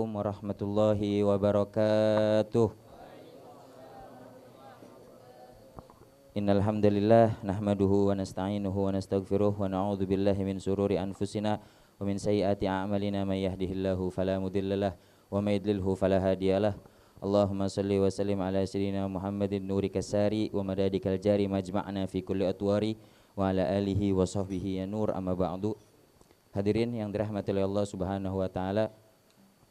Assalamualaikum warahmatullahi wabarakatuh. Innal hamdalillah nahmaduhu wa nasta'inuhu wa nastaghfiruh wa na'udzu billahi min shururi anfusina wa min sayyiati a'malina may yahdihillahu fala mudhillalah wa may yudlilhu fala hadiyalah. Allahumma salli wa sallim ala sayyidina Muhammadin nuri kasari wa madadikal jari majma'na fi kulli atwari wa ala alihi wa sahbihi ya nur amma ba'du. Hadirin yang dirahmati oleh Allah Subhanahu wa taala,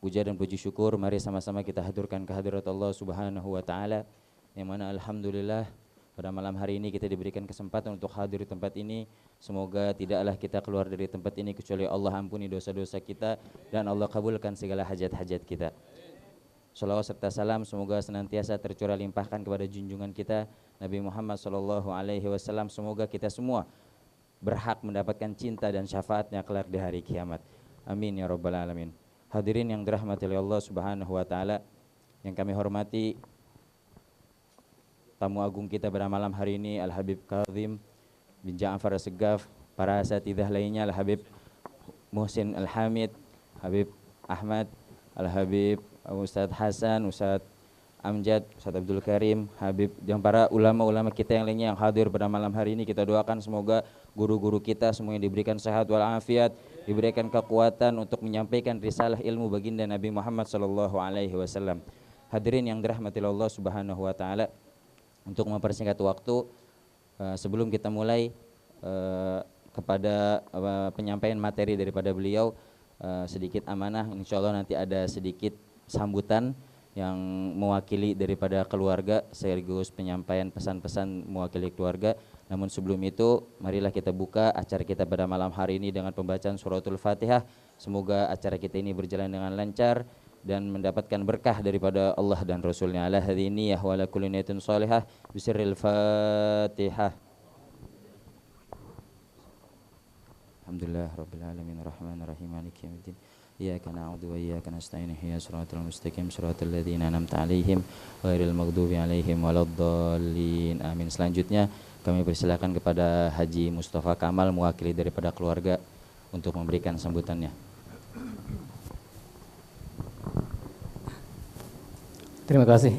puja dan puji syukur mari sama-sama kita haturkan kehadirat Allah Subhanahu wa taala, yang mana alhamdulillah pada malam hari ini kita diberikan kesempatan untuk hadir di tempat ini. Semoga tidaklah kita keluar dari tempat ini kecuali Allah ampuni dosa-dosa kita dan Allah kabulkan segala hajat-hajat kita. Shalawat serta salam semoga senantiasa tercurah limpahkan kepada junjungan kita Nabi Muhammad SAW. Semoga kita semua berhak mendapatkan cinta dan syafaatnya kelak di hari kiamat. Amin ya rabbal alamin. Hadirin yang dirahmati oleh Allah Subhanahu wa taala, yang kami hormati tamu agung kita pada malam hari ini Al-Habib Kazim bin Ja'far As-Segaf, para asatidzah lainnya Al-Habib Muhsin Al-Hamid, Habib Ahmad, Al-Habib Ustadz Hasan, Ustadz Amjad, Ustadz Abdul Karim, Habib, dan para ulama-ulama kita yang lainnya yang hadir pada malam hari ini. Kita doakan semoga guru-guru kita semuanya diberikan sehat walafiat, diberikan kekuatan untuk menyampaikan risalah ilmu baginda Nabi Muhammad SAW. Hadirin yang dirahmati Allah Subhanahu wa taala, untuk mempersingkat waktu, sebelum kita mulai kepada penyampaian materi daripada beliau, sedikit amanah, insya Allah nanti ada sedikit sambutan yang mewakili daripada keluarga sekaligus penyampaian pesan-pesan mewakili keluarga. Namun sebelum itu marilah kita buka acara kita pada malam hari ini dengan pembacaan suratul Fatihah. Semoga acara kita ini berjalan dengan lancar dan mendapatkan berkah daripada Allah dan Rasulnya. Ala hadhiniyah wa ala kulli niyatin salihah bisirril Fatihah. Alhamdulillah rabbil alamin arrahmanir rahim maliki yaumiddin. Iyyaka na'budu wa iyyaka nasta'in ihdinas siratal mustaqim siratal ladzina an'amta 'alaihim ghairil maghdubi 'alaihim waladdallin. Amin. Selanjutnya kami persilakan kepada Haji Mustafa Kamal mewakili daripada keluarga untuk memberikan sambutannya. Terima kasih.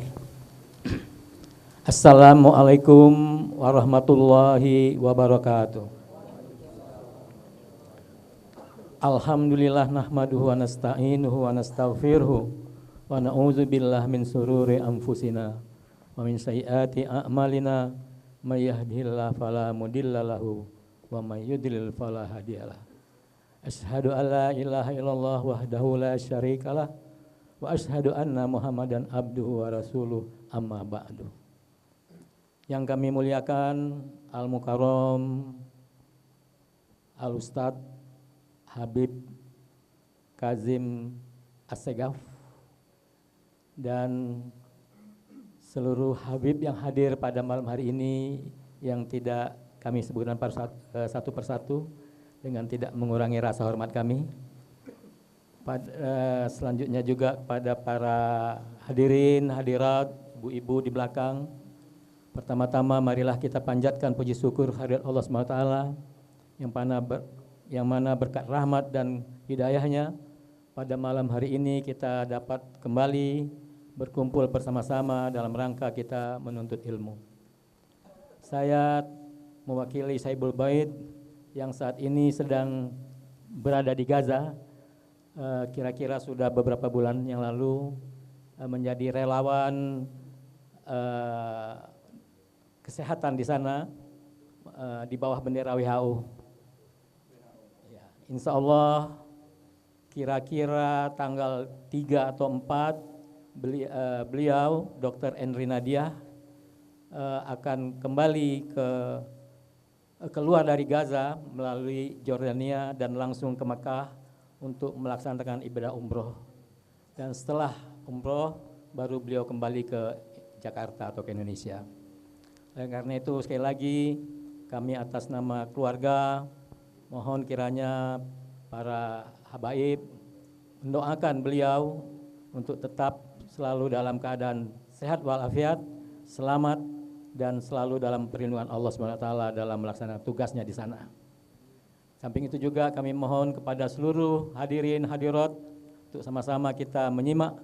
Assalamualaikum warahmatullahi wabarakatuh. Alhamdulillah nahmaduhu wa nasta'inuhu wa nastaghfiruhu wa na'udzu billahi min sururi anfusina wa min sayyiati a'malina may yahdihillahu fala mudilla lahu wa may yudlil fala hadiyalah. Asyhadu an la ilaha illallah wahdahu la syarikalah wa asyhadu anna Muhammadan abduhu wa rasuluh, amma ba'du. Yang kami muliakan Al-Mukarram Al-Ustadz Habib Kazim As-Segaf dan seluruh Habib yang hadir pada malam hari ini yang tidak kami sebutkan satu persatu dengan tidak mengurangi rasa hormat kami. Selanjutnya juga pada para hadirin hadirat, ibu-ibu di belakang. Pertama-tama marilah kita panjatkan puji syukur kehadirat Allah SWT yang mana berkat rahmat dan hidayahnya pada malam hari ini kita dapat kembali berkumpul bersama-sama dalam rangka kita menuntut ilmu. Saya mewakili Saibul Bait yang saat ini sedang berada di Gaza, kira-kira sudah beberapa bulan yang lalu menjadi relawan kesehatan di sana di bawah bendera WHO. Insya Allah kira-kira tanggal 3 atau 4 beliau Dr. Enri Nadia akan kembali keluar dari Gaza melalui Jordania dan langsung ke Mekah untuk melaksanakan ibadah umroh. Dan setelah umroh baru beliau kembali ke Jakarta atau ke Indonesia. Dan karena itu sekali lagi kami atas nama keluarga mohon kiranya para habaib mendoakan beliau untuk tetap selalu dalam keadaan sehat walafiat, selamat, dan selalu dalam perlindungan Allah SWT dalam melaksanakan tugasnya di sana. Samping itu juga kami mohon kepada seluruh hadirin hadirat untuk sama-sama kita menyimak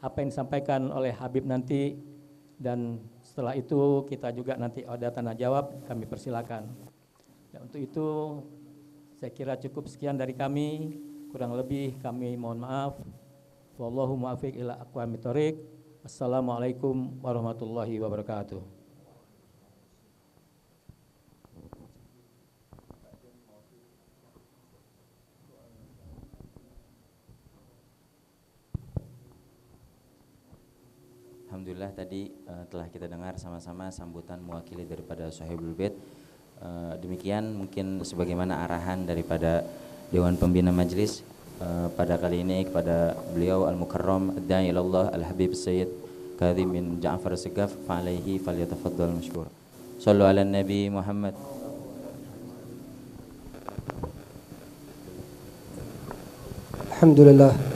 apa yang disampaikan oleh Habib nanti, dan setelah itu kita juga nanti ada tanya jawab, kami persilakan. Dan untuk itu saya kira cukup sekian dari kami, kurang lebih kami mohon maaf. Wallahu muwaffiq ila aqwamit thoriq. Assalamualaikum warahmatullahi wabarakatuh. Alhamdulillah tadi telah kita dengar sama-sama sambutan mewakili daripada Sahibul Bait. Demikian mungkin sebagaimana arahan daripada Dewan Pembina Majelis pada kali ini kepada beliau Al-Mukarram Ad-Da'i ilallah Al-Habib Sayyid Kadhim bin Ja'far As-Sagaf fa'alaihi falyatafaddal mashkur. Shallu ala Nabi Muhammad. Alhamdulillah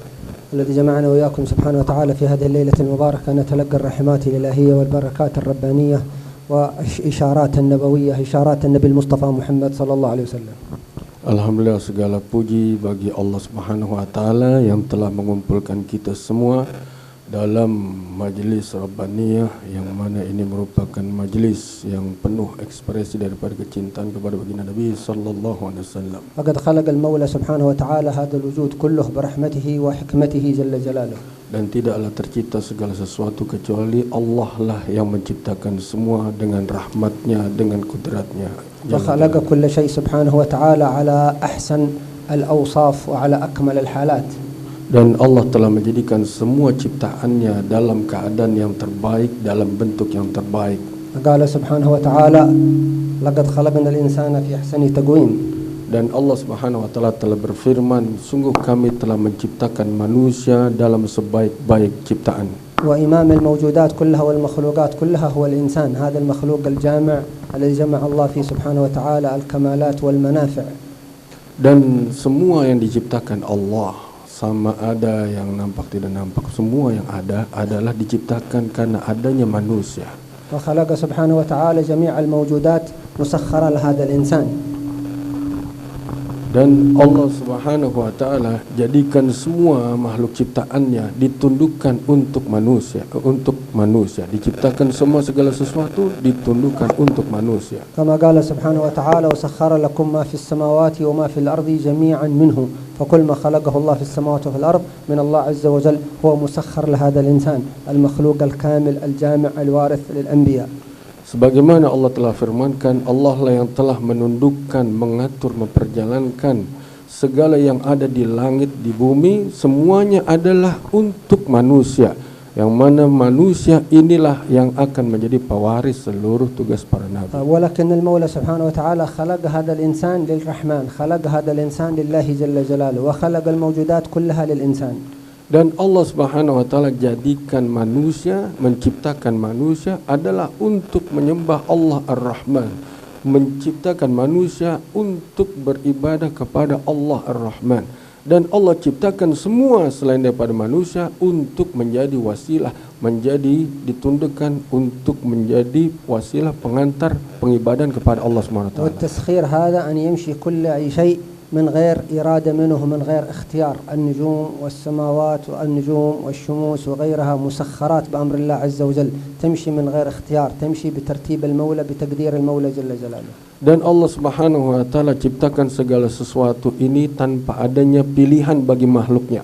الذي جمعنا وإياكم سبحانه وتعالى في هذه الليلة المباركة نتلقى الرحمات الإلهية والبركات الربانية وإشارات النبوية إشارات النبي المصطفى محمد صلى الله عليه وسلم. Alhamdulillah, segala puji bagi Allah Subhanahu wa taala yang telah mengumpulkan kita semua dalam majlis Rabbaniyah, yang mana ini merupakan majlis yang penuh ekspresi daripada kecintaan kepada baginda Nabi sallallahu alaihi wasallam. فقد خلق المولى سبحانه وتعالى هذا الوجود كله برحمته وحكمته جل جلاله. Dan tidaklah tercipta segala sesuatu kecuali Allah lah yang menciptakan semua dengan rahmatnya, dengan kudratnya. وخلق كل شيء سبحانه وتعالى على أحسن الأوصاف وعلى أكمل الحالات. Dan Allah telah menjadikan semua ciptaannya dalam keadaan yang terbaik, dalam bentuk yang terbaik. قال سبحانه وتعالى لقد خلقنا الإنسان في أحسن تقويم. Dan Allah Subhanahu wa taala telah berfirman, sungguh kami telah menciptakan manusia dalam sebaik-baik ciptaan. وإمام الموجودات كلها والمخلوقات كلها هو الإنسان، هذا المخلوق الجامع الذي جمع الله فيه سبحانه وتعالى الكمالات والمنافع. Dan semua yang diciptakan Allah, sama ada yang nampak tidak nampak, semua yang ada adalah diciptakan karena adanya manusia. وخلق سبحانه وتعالى جميع الموجودات مسخرة لهذا الإنسان. Dan Allah Subhanahu wa taala jadikan semua makhluk ciptaannya ditundukkan untuk manusia, diciptakan semua segala sesuatu ditundukkan untuk manusia. كما قال سبحانه وتعالى وسخر لكم ما في السماوات وما في الأرض جميعا منه فكل ما خلقه الله في السماوات وفي الأرض من الله عز وجل هو مسخر لهذا الإنسان المخلوق الكامل الجامع الوارث للأنبياء. Sebagaimana Allah telah firmankan, Allah lah yang telah menundukkan, mengatur, memperjalankan segala yang ada di langit, di bumi, semuanya adalah untuk manusia. Yang mana manusia inilah yang akan menjadi pewaris seluruh tugas para nabi. ولكن المولى سبحانه وتعالى خلق هذا الإنسان للرحمن، خلق هذا الإنسان لله جل جلاله، وخلق الموجودات كلها للإنسان. Dan Allah Subhanahu wa taala jadikan manusia, menciptakan manusia adalah untuk menyembah Allah Ar-Rahman, menciptakan manusia untuk beribadah kepada Allah Ar-Rahman. Dan Allah ciptakan semua selain daripada manusia untuk menjadi wasilah, menjadi ditundukkan untuk menjadi wasilah pengantar pengibadan kepada Allah Subhanahu wa taala. والتسخير هذا أن يمشي كل شيء من غير إرادة منه من غير اختيار. النجوم والسماوات والنجوم والشموس وغيرها مسخرات بأمر الله عز وجل، تمشي من غير اختيار، تمشي بترتيب المولى بتقدير المولى جل جلاله. Dan Allah Subhanahu wa taala ciptakan segala sesuatu ini tanpa adanya pilihan bagi makhluknya.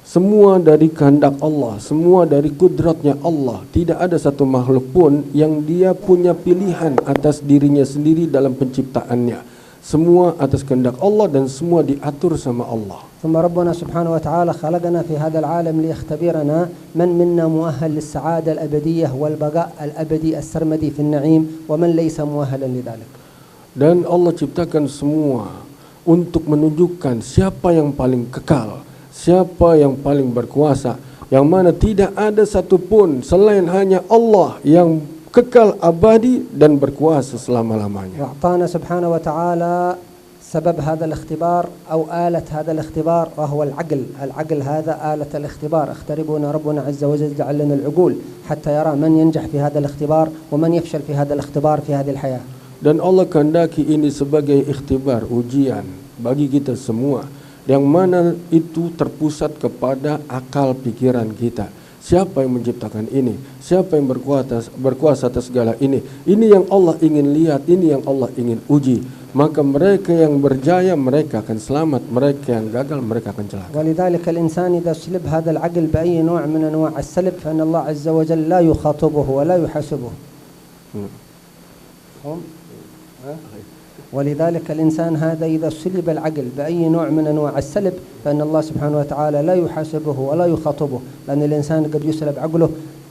Semua dari kehendak Allah, semua dari kudratnya Allah. Tidak ada satu makhluk pun yang dia punya pilihan atas dirinya sendiri dalam penciptaannya. Semua atas kehendak Allah dan semua diatur sama Allah. ثم ربنا سبحانه وتعالى خلقنا في هذا العالم ليختبرنا من منا مؤهل للسعادة الأبدية والبقاء الأبدي السرمدي في النعيم ومن ليس مؤهلا لذلك. Dan Allah ciptakan semua untuk menunjukkan siapa yang paling kekal, siapa yang paling berkuasa, yang mana tidak ada satupun selain hanya Allah yang kekal abadi dan berkuasa selama-lamanya. وأعطانا سبحانه وتعالى سبب هذا الاختبار أو آلة هذا الاختبار وهو العقل. العقل هذا آلة الاختبار. اختبرنا ربنا عز وجل جعل لنا العقول حتى يرى من ينجح في هذا الاختبار ومن يفشل في هذا الاختبار في هذه الحياة. Dan Allah kehendaki ini sebagai ikhtibar, ujian bagi kita semua, yang mana itu terpusat kepada akal pikiran kita. Siapa yang menciptakan ini? Siapa yang berkuasa atas segala ini? Ini yang Allah ingin lihat, ini yang Allah ingin uji. Maka mereka yang berjaya mereka akan selamat, mereka yang gagal mereka akan celaka. ولذلك الإنسان إذا سلب هذا العقل بأي نوع من أنواع السلب فإن الله عز وجل لا يخاطبه ولا يحاسبه. ولذلك الإنسان هذا إذا سلب العقل بأي نوع من أنواع السلب فإن الله سبحانه وتعالى لا يحاسبه ولا يخاطبه، لأن الإنسان قد يسلب عقله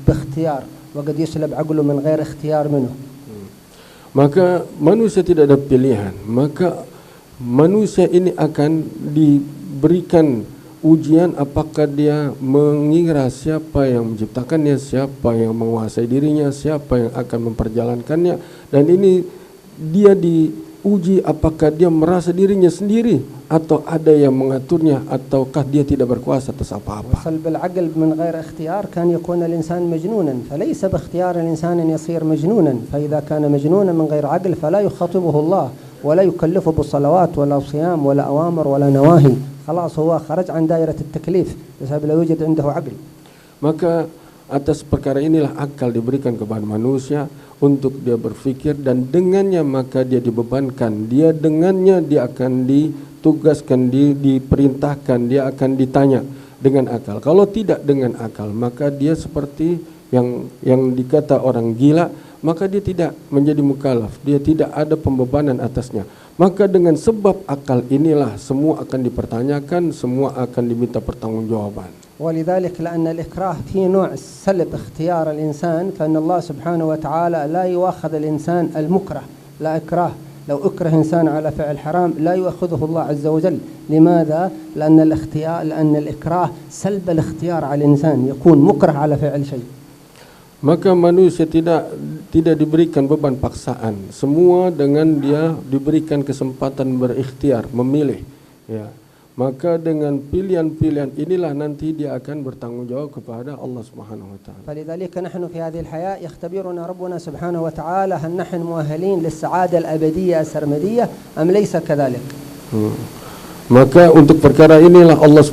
باختيار وقد يسلب عقله من غير اختيار منه. Maka manusia tidak ada pilihan. Maka manusia ini akan diberikan ujian apakah dia mengira siapa yang menciptakannya, siapa yang menguasai dirinya, siapa yang akan memperjalankannya. Dan ini dia diuji apakah dia merasa dirinya sendiri atau ada yang mengaturnya ataukah dia tidak berkuasa atas apa-apa. وصل بالعقل من غير اختيار كان يكون الإنسان مجنونا، فليس باختيار الإنسان أن يصير مجنونا، فإذا كان مجنونا من غير عقل فلا يخاطبه الله ولا يكلفه بالصلوات ولا صيام ولا أوامر ولا نواهي، خلاص هو خرج عن دائرة التكليف بسبب لا يوجد عنده عقل. Maka atas perkara inilah akal diberikan kepada manusia untuk dia berfikir, dan dengannya maka dia dibebankan, dia dengannya dia akan ditugaskan, diperintahkan, dia akan ditanya dengan akal. Kalau tidak dengan akal maka dia seperti yang dikata orang gila, maka dia tidak menjadi mukallaf, dia tidak ada pembebanan atasnya. Maka dengan sebab akal inilah semua akan dipertanyakan, semua akan diminta pertanggungjawaban. ولذلك لأن الإكراه في نوع سلب اختيار الإنسان فإن الله سبحانه وتعالى لا يؤاخذ الإنسان المكره، لا إكراه. لو أكره إنسان على فعل حرام لا يؤاخذه الله عز وجل. لماذا؟ لأن الإكراه سلب الاختيار على الإنسان، يكون مكره على فعل شيء. Maka manusia tidak diberikan beban paksaan, semua dengan dia diberikan kesempatan berikhtiar, memilih, ya. Maka dengan pilihan-pilihan inilah nanti dia akan bertanggung jawab kepada Allah Subhanahu wa taala. فلذلك نحن في هذه الحياة يختبرنا ربنا سبحانه وتعالى هل نحن مؤهلين للسعادة الأبدية السرمدية أم ليس كذلك. Maka untuk perkara inilah Allah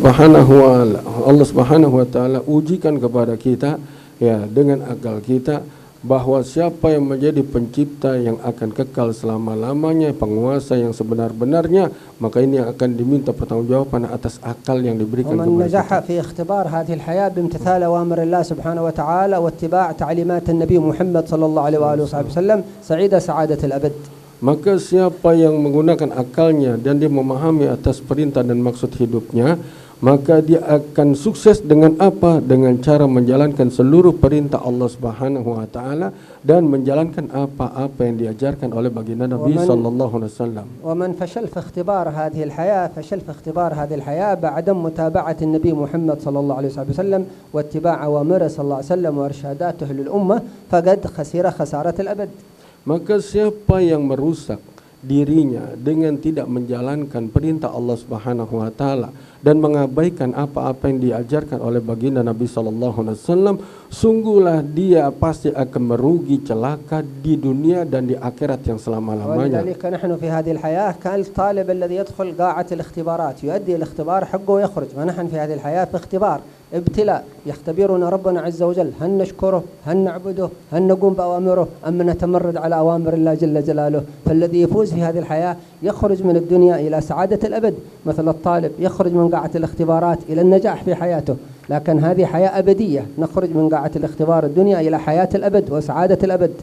Subhanahu wa taala ujikan kepada kita, ya, dengan akal kita, bahwa siapa yang menjadi pencipta yang akan kekal selama-lamanya, penguasa yang sebenar-benarnya, maka ini yang akan diminta pertanggungjawaban atas akal yang diberikan kepada ومن kita. نجح في اختبار هذه الحياة بامتثال أوامر الله سبحانه وتعالى واتباع تعليمات النبي محمد صلى الله عليه وآله وسلم سعيد سعادة الأبد. Maka siapa yang menggunakan akalnya dan dia memahami atas perintah dan maksud hidupnya, maka dia akan sukses dengan apa? Dengan cara menjalankan seluruh perintah Allah Subhanahu wa taala dan menjalankan apa-apa yang diajarkan oleh baginda Nabi sallallahu alaihi wasallam. ومن فشل في اختبار هذه الحياة فشل في اختبار هذه الحياة بعدم متابعة النبي محمد صلى الله عليه وسلم واتباع أوامره صلى الله عليه وسلم وإرشاداته للأمة فقد خسر خسارة الأبد. Maka siapa yang merusak dirinya dengan tidak menjalankan perintah Allah Subhanahu wa taala dan mengabaikan apa-apa yang diajarkan oleh baginda Nabi sallallahu alaihi wasallam, sungguhlah dia pasti akan merugi celaka di dunia dan di akhirat yang selama-lamanya. ولذلك نحن في هذه الحياة كالطالب الذي يدخل قاعة الاختبارات يؤدي الاختبار حقه ويخرج، ونحن في هذه الحياة في اختبار ابتلاء يختبرنا ربنا عز وجل هل نشكره هل نعبده هل نقوم بأوامره أم نتمرد على أوامر الله جل جلاله. فالذي يفوز في هذه الحياة يخرج من الدنيا إلى سعادة الأبد، مثل الطالب يخرج من قاعة الاختبارات إلى النجاح في حياته، لكن هذه حياة أبدية، نخرج من قاعة الاختبار الدنيا إلى حياة الأبد وسعادة الأبد.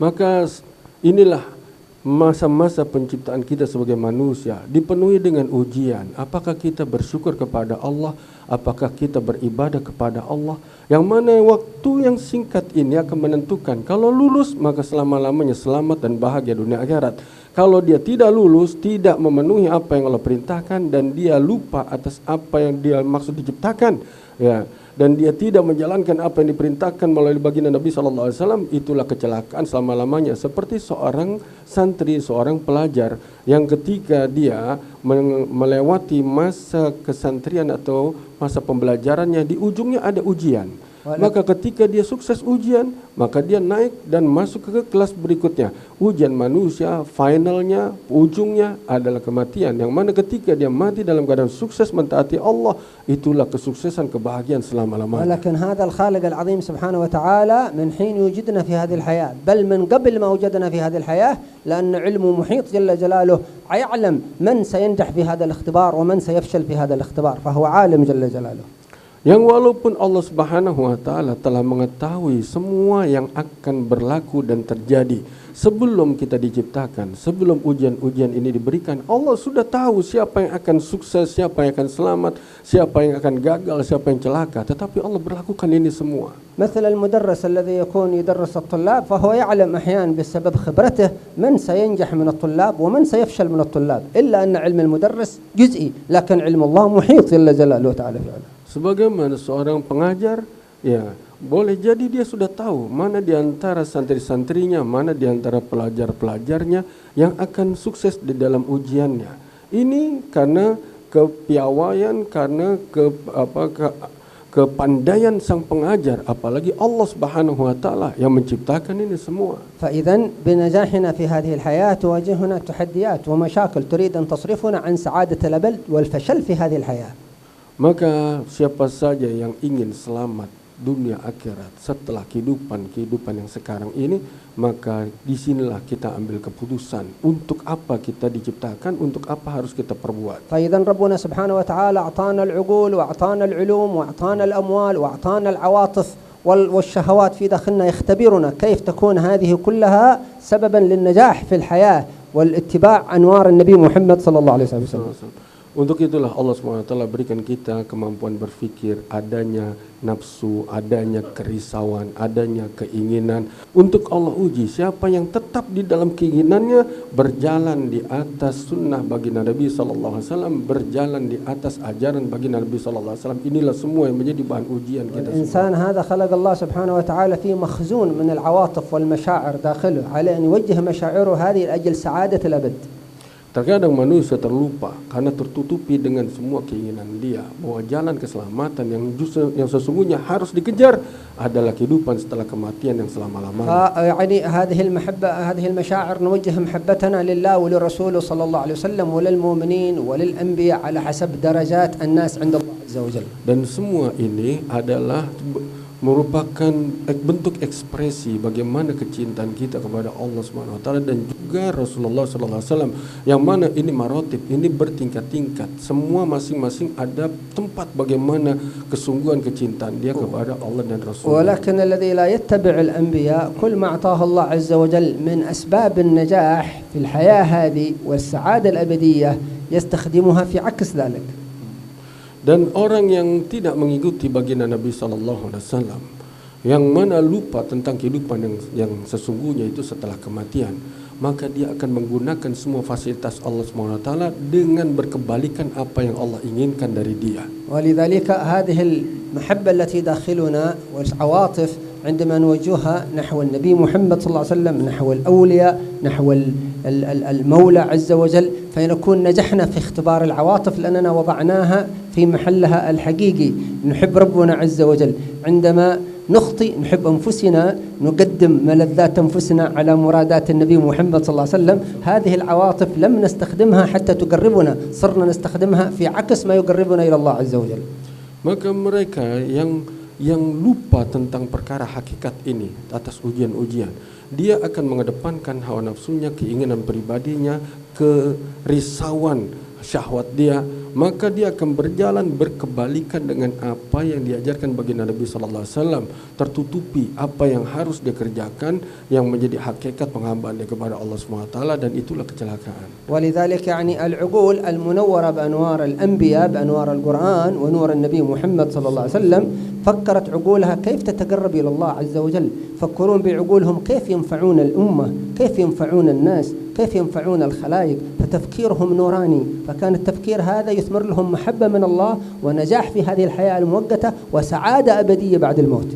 Maka inilah masa-masa penciptaan kita sebagai manusia dipenuhi dengan ujian. Apakah kita bersyukur kepada Allah? Apakah kita beribadah kepada Allah? Yang mana waktu yang singkat ini akan menentukan. Kalau lulus maka selama-lamanya selamat dan bahagia dunia akhirat. Kalau dia tidak lulus, tidak memenuhi apa yang Allah perintahkan dan dia lupa atas apa yang dia maksud diciptakan, ya, dan dia tidak menjalankan apa yang diperintahkan melalui baginda Nabi sallallahu alaihi wasallam, itulah kecelakaan selama-lamanya. Seperti seorang santri, seorang pelajar yang ketika dia melewati masa kesantrian atau masa pembelajarannya, di ujungnya ada ujian. Maka ketika dia sukses ujian, maka dia naik dan masuk ke kelas berikutnya. Ujian manusia, finalnya, ujungnya adalah kematian. Yang mana ketika dia mati dalam keadaan sukses mentaati Allah, itulah kesuksesan, kebahagiaan selama-lamanya. ولكن هذا الخالق العظيم سبحانه وتعالى من حين يوجدنا في هذه الحياة، بل من قبل ما وجدنا في هذه الحياة، لأن علمه محيط جل جلاله، يعلم من سينجح في هذا الاختبار ومن سيفشل في هذا الاختبار، فهو عالم جل جلاله. Yang walaupun Allah Subhanahu wa Ta'ala telah mengetahui semua yang akan berlaku dan terjadi sebelum kita diciptakan, sebelum ujian-ujian ini diberikan, Allah sudah tahu siapa yang akan sukses, siapa yang akan selamat, siapa yang akan gagal, siapa yang celaka. Tetapi Allah berlakukan ini semua. مثل المدرس الذي يكون يدرس الطلاب، فهو يعلم أحيانا بسبب خبرته من سينجح من الطلاب ومن سيفشل من الطلاب، إلا أن علم المدرس جزئي، لكن علم الله محيط جل جلاله تعالى في علمه. Sebagaimana seorang pengajar, ya boleh jadi dia sudah tahu mana di antara santri-santrinya, mana di antara pelajar-pelajarnya yang akan sukses di dalam ujiannya. Ini karena kepiawaian, karena kepandaian sang pengajar, apalagi Allah Subhanahu wa Ta'ala yang menciptakan ini semua. فإذا بنجاحنا في هذه الحياة تواجهنا تحديات ومشاكل تريد أن تصرفنا عن سعادة الأبد والفشل في هذه الحياة. Maka siapa saja yang ingin selamat dunia akhirat setelah kehidupan yang sekarang ini, maka disinilah kita ambil keputusan untuk apa kita diciptakan, untuk apa harus kita perbuat. فإذا ربنا سبحانه وتعالى أعطانا العقول وأعطانا العلوم وأعطانا الأموال وأعطانا العواطف والشهوات في داخلنا، يختبرنا كيف تكون هذه كلها سببا للنجاح في الحياة والاتباع أنوار النبي محمد صلى الله عليه وسلم. Untuk itulah Allah SWT berikan kita kemampuan berpikir, adanya nafsu, adanya kerisauan, adanya keinginan. Untuk Allah uji siapa yang tetap di dalam keinginannya, berjalan di atas sunnah baginda Nabi SAW, berjalan di atas ajaran baginda Nabi SAW. Inilah semua yang menjadi bahan ujian kita semua. الإنسان هذا خلق الله سبحانه وتعالى فيه مخزون من العواطف والمشاعر داخله، على أن يوجه مشاعره هذه لأجل سعادة الأبد. Terkadang manusia terlupa karena tertutupi dengan semua keinginan dia bahwa jalan keselamatan yang sesungguhnya harus dikejar adalah kehidupan setelah kematian yang selama-lamanya. يعني هذه المحبة، هذه المشاعر نوجه محبتنا لله ولرسوله صلى الله عليه وسلم وللمؤمنين وللأنبياء على حسب درجات الناس عند الله عز وجل. Dan semua ini adalah merupakan bentuk ekspresi bagaimana kecintaan kita kepada Allah Subhanahu wa Ta'ala dan juga Rasulullah sallallahu alaihi wasallam, yang mana ini marotib, ini bertingkat-tingkat. Semua masing-masing ada tempat bagaimana kesungguhan kecintaan dia kepada Allah dan Rasulullah. ولكن الذي لا يتبع الأنبياء كل ما أعطاه الله عز وجل من أسباب النجاح في الحياة هذه والسعادة الأبدية يستخدمها في عكس ذلك. Dan orang yang tidak mengikuti baginda Nabi sallallahu alaihi wasallam, yang mana lupa tentang kehidupan yang sesungguhnya itu setelah kematian, maka dia akan menggunakan semua fasilitas Allah Subhanahu wa Ta'ala dengan berkebalikan apa yang Allah inginkan dari dia. ولذلك هذه المحبة التي داخلنا والعواطف عندما نوجهها نحو النبي محمد صلى الله عليه وسلم، نحو الأولياء، نحو المولى عز وجل، فنكون نجحنا في اختبار العواطف لأننا وضعناها في محلها الحقيقي. نحب ربنا عز وجل، عندما نخطئ نحب أنفسنا، نقدم ملذات أنفسنا على مرادات النبي محمد صلى الله عليه وسلم. هذه العواطف لم نستخدمها حتى تقربنا، صرنا نستخدمها في عكس ما يقربنا إلى الله عز وجل. Maka mereka yang lupa tentang perkara hakikat ini atas ujian-ujian, dia akan mengedepankan hawa nafsunya, keinginan pribadinya, kerisauan syahwat dia, maka dia akan berjalan berkebalikan dengan apa yang diajarkan baginda Nabi sallallahu alaihi wasallam, tertutupi apa yang harus dia kerjakan yang menjadi hakikat penghambaan dia kepada Allah Subhanahu wa Ta'ala, dan itulah kecelakaan. ولذلك يعني العقول المنورة بأنوار الأنبياء، بأنوار القرآن ونور النبي محمد صلى الله عليه وسلم، فكرت عقولها كيف تتقرب إلى الله عز وجل، فكرون بعقولهم كيف ينفعون الأمة، كيف ينفعون الناس، كيف ينفعون الخلائق، فتفكيرهم نوراني، فكان التفكير هذا يثمر لهم محبة من الله ونجاح في هذه الحياة المؤقتة وسعادة أبدية بعد الموت.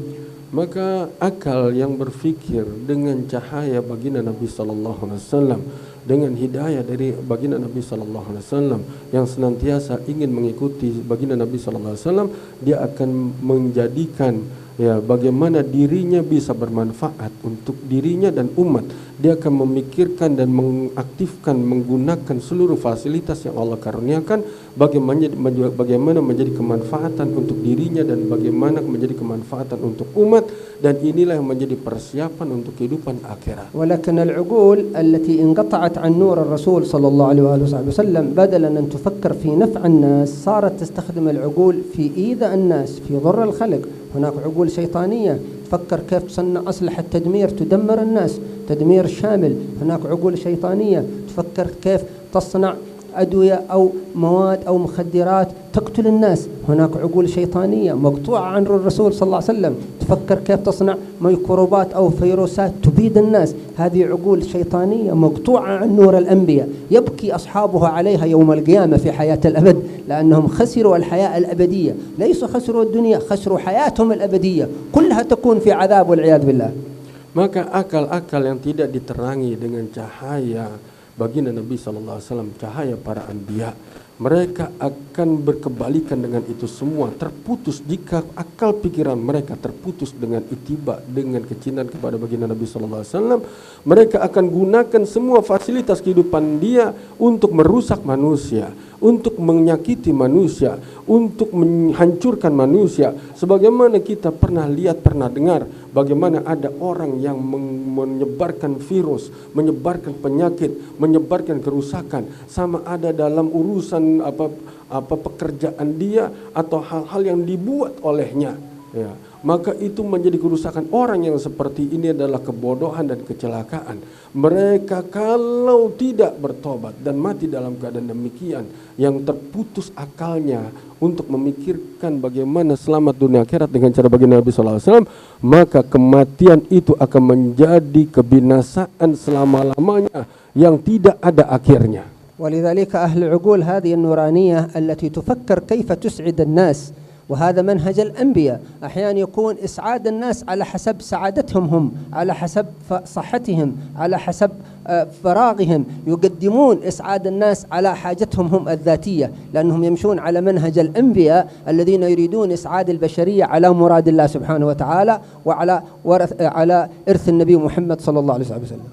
Maka akal yang berfikir dengan cahaya baginda Nabi sallallahu alaihi wasallam, dengan hidayah dari baginda Nabi sallallahu alaihi wasallam yang senantiasa ingin mengikuti baginda Nabi sallallahu alaihi wasallam, dia akan menjadikan ya, bagaimana dirinya bisa bermanfaat untuk dirinya dan umat. Dia akan memikirkan dan mengaktifkan, menggunakan seluruh fasilitas yang Allah karuniakan, bagaimana menjadi kemanfaatan untuk dirinya dan bagaimana menjadi kemanfaatan untuk umat, dan inilah yang menjadi persiapan untuk kehidupan akhirat. ولكن العقول التي انقطعت عن نور الرسول صلى الله عليه وآله وسلم بدلا أن تفكر في نفع الناس صارت تستخدم العقول في إيذاء الناس، في ضر الخلق. هناك عقول شيطانية تفكر كيف تصنع أسلحة تدمير تدمر الناس تدمير شامل. هناك عقول شيطانية تفكر كيف تصنع أدوية أو مواد أو مخدرات تقتل الناس. هناك عقول شيطانية مقطوعة عن الرسول صلى الله عليه وسلم تفكر كيف تصنع ميكروبات أو فيروسات تبيد الناس. هذه عقول شيطانية مقطوعة عن نور الأنبياء، يبكي أصحابها عليها يوم القيامة في حياة الأبد، لأنهم خسروا الحياة الأبدية، ليسوا خسروا الدنيا، خسروا حياتهم الأبدية كلها تكون في عذاب والعياذ بالله. Maka akal-akal yang tidak diterangi dengan cahaya baginda Nabi SAW, cahaya para anbiya, mereka akan berkebalikan dengan itu semua, terputus jika akal pikiran mereka terputus dengan ittiba, dengan kecintaan kepada baginda Nabi SAW. Mereka akan gunakan semua fasilitas kehidupan dia untuk merusak manusia, untuk menyakiti manusia, untuk menghancurkan manusia. Sebagaimana kita pernah lihat, pernah dengar bagaimana ada orang yang menyebarkan virus, menyebarkan penyakit, menyebarkan kerusakan, sama ada dalam urusan apa pekerjaan dia atau hal-hal yang dibuat olehnya, ya. Maka itu menjadi kerusakan. Orang yang seperti ini adalah kebodohan dan kecelakaan. Mereka kalau tidak bertobat dan mati dalam keadaan demikian, yang terputus akalnya untuk memikirkan bagaimana selamat dunia akhirat dengan cara baginda Nabi SAW, maka kematian itu akan menjadi kebinasaan selama-lamanya yang tidak ada akhirnya. ولذلك أهل العقول هذه النورانية التي تفكر كيف تسعد الناس، وهذا منهج الأنبياء. أحيانا يكون إسعاد الناس على حسب سعادتهم هم، على حسب صحتهم، على حسب فراغهم، يقدمون إسعاد الناس على حاجتهم هم الذاتية، لأنهم يمشون على منهج الأنبياء الذين يريدون إسعاد البشرية على مراد الله سبحانه وتعالى وعلى على إرث النبي محمد صلى الله عليه وسلم.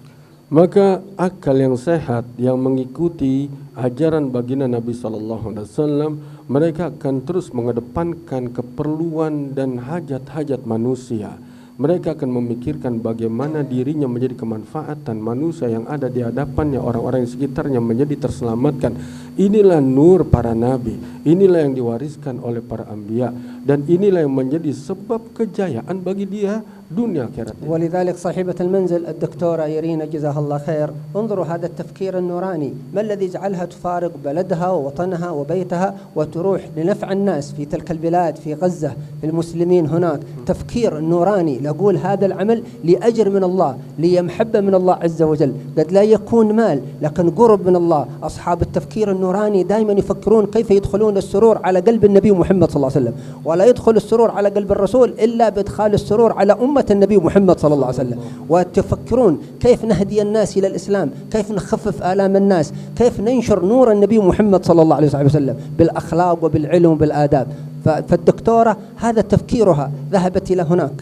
Maka akal yang sehat yang mengikuti ajaran baginda Nabi SAW, mereka akan terus mengedepankan keperluan dan hajat-hajat manusia. Mereka akan memikirkan bagaimana dirinya menjadi kemanfaatan, manusia yang ada di hadapannya, orang-orang di sekitarnya menjadi terselamatkan. Inilah nur para nabi, inilah yang diwariskan oleh para anbiya, dan inilah yang menjadi sebab kejayaan bagi dia dunia akhirat. ولذلك صاحبة المنزل الدكتورة إيرينا جزاها الله خير، انظروا هذا التفكير النوراني، ما الذي جعلها تفارق بلدها ووطنها وبيتها وتروح لنفع الناس في تلك البلاد، في غزة، في المسلمين هناك. تفكير نوراني، نقول هذا العمل لأجر من الله، لمحبة من الله عز وجل، قد لا يكون مال لكن قرب من الله. أصحاب التفكير النوراني دائما يفكرون كيف يدخلون السرور على قلب النبي محمد صلى الله عليه وسلم، ولا يدخل السرور على قلب الرسول إلا بإدخال السرور على النبي محمد صلى الله عليه وسلم. وتفكرون كيف نهدي الناس إلى الإسلام، كيف نخفف آلام الناس، كيف ننشر نور النبي محمد صلى الله عليه وسلم بالأخلاق وبالعلم وبالآداب. فالدكتورة هذا تفكيرها ذهبت إلى هناك.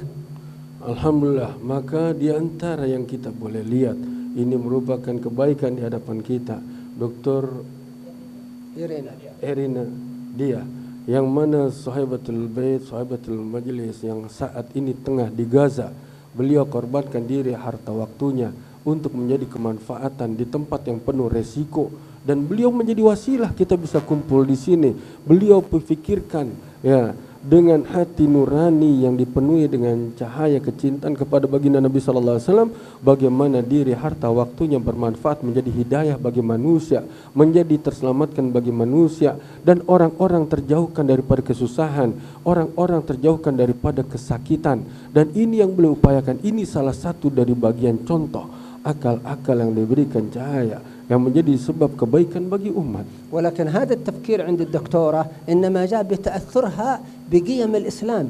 Alhamdulillah, maka di antara yang kita boleh lihat, ini merupakan kebaikan di hadapan kita, Dr. Irina dia, yang mana sahabatul bait, sahabatul majlis yang saat ini tengah di Gaza. Beliau korbankan diri, harta waktunya untuk menjadi kemanfaatan di tempat yang penuh resiko, dan beliau menjadi wasilah kita bisa kumpul di sini. Beliau pikirkan, ya, dengan hati nurani yang dipenuhi dengan cahaya kecintaan kepada baginda Nabi SAW, bagaimana diri, harta, waktunya bermanfaat menjadi hidayah bagi manusia, menjadi terselamatkan bagi manusia, dan orang-orang terjauhkan daripada kesusahan, orang-orang terjauhkan daripada kesakitan. Dan ini yang beliau upayakan. Ini salah satu dari bagian contoh akal-akal yang diberikan cahaya yang menjadi sebab kebaikan bagi umat. ولكن هذا التفكير عند الدكتورة إنما جاء بتأثرها بقيم الإسلام،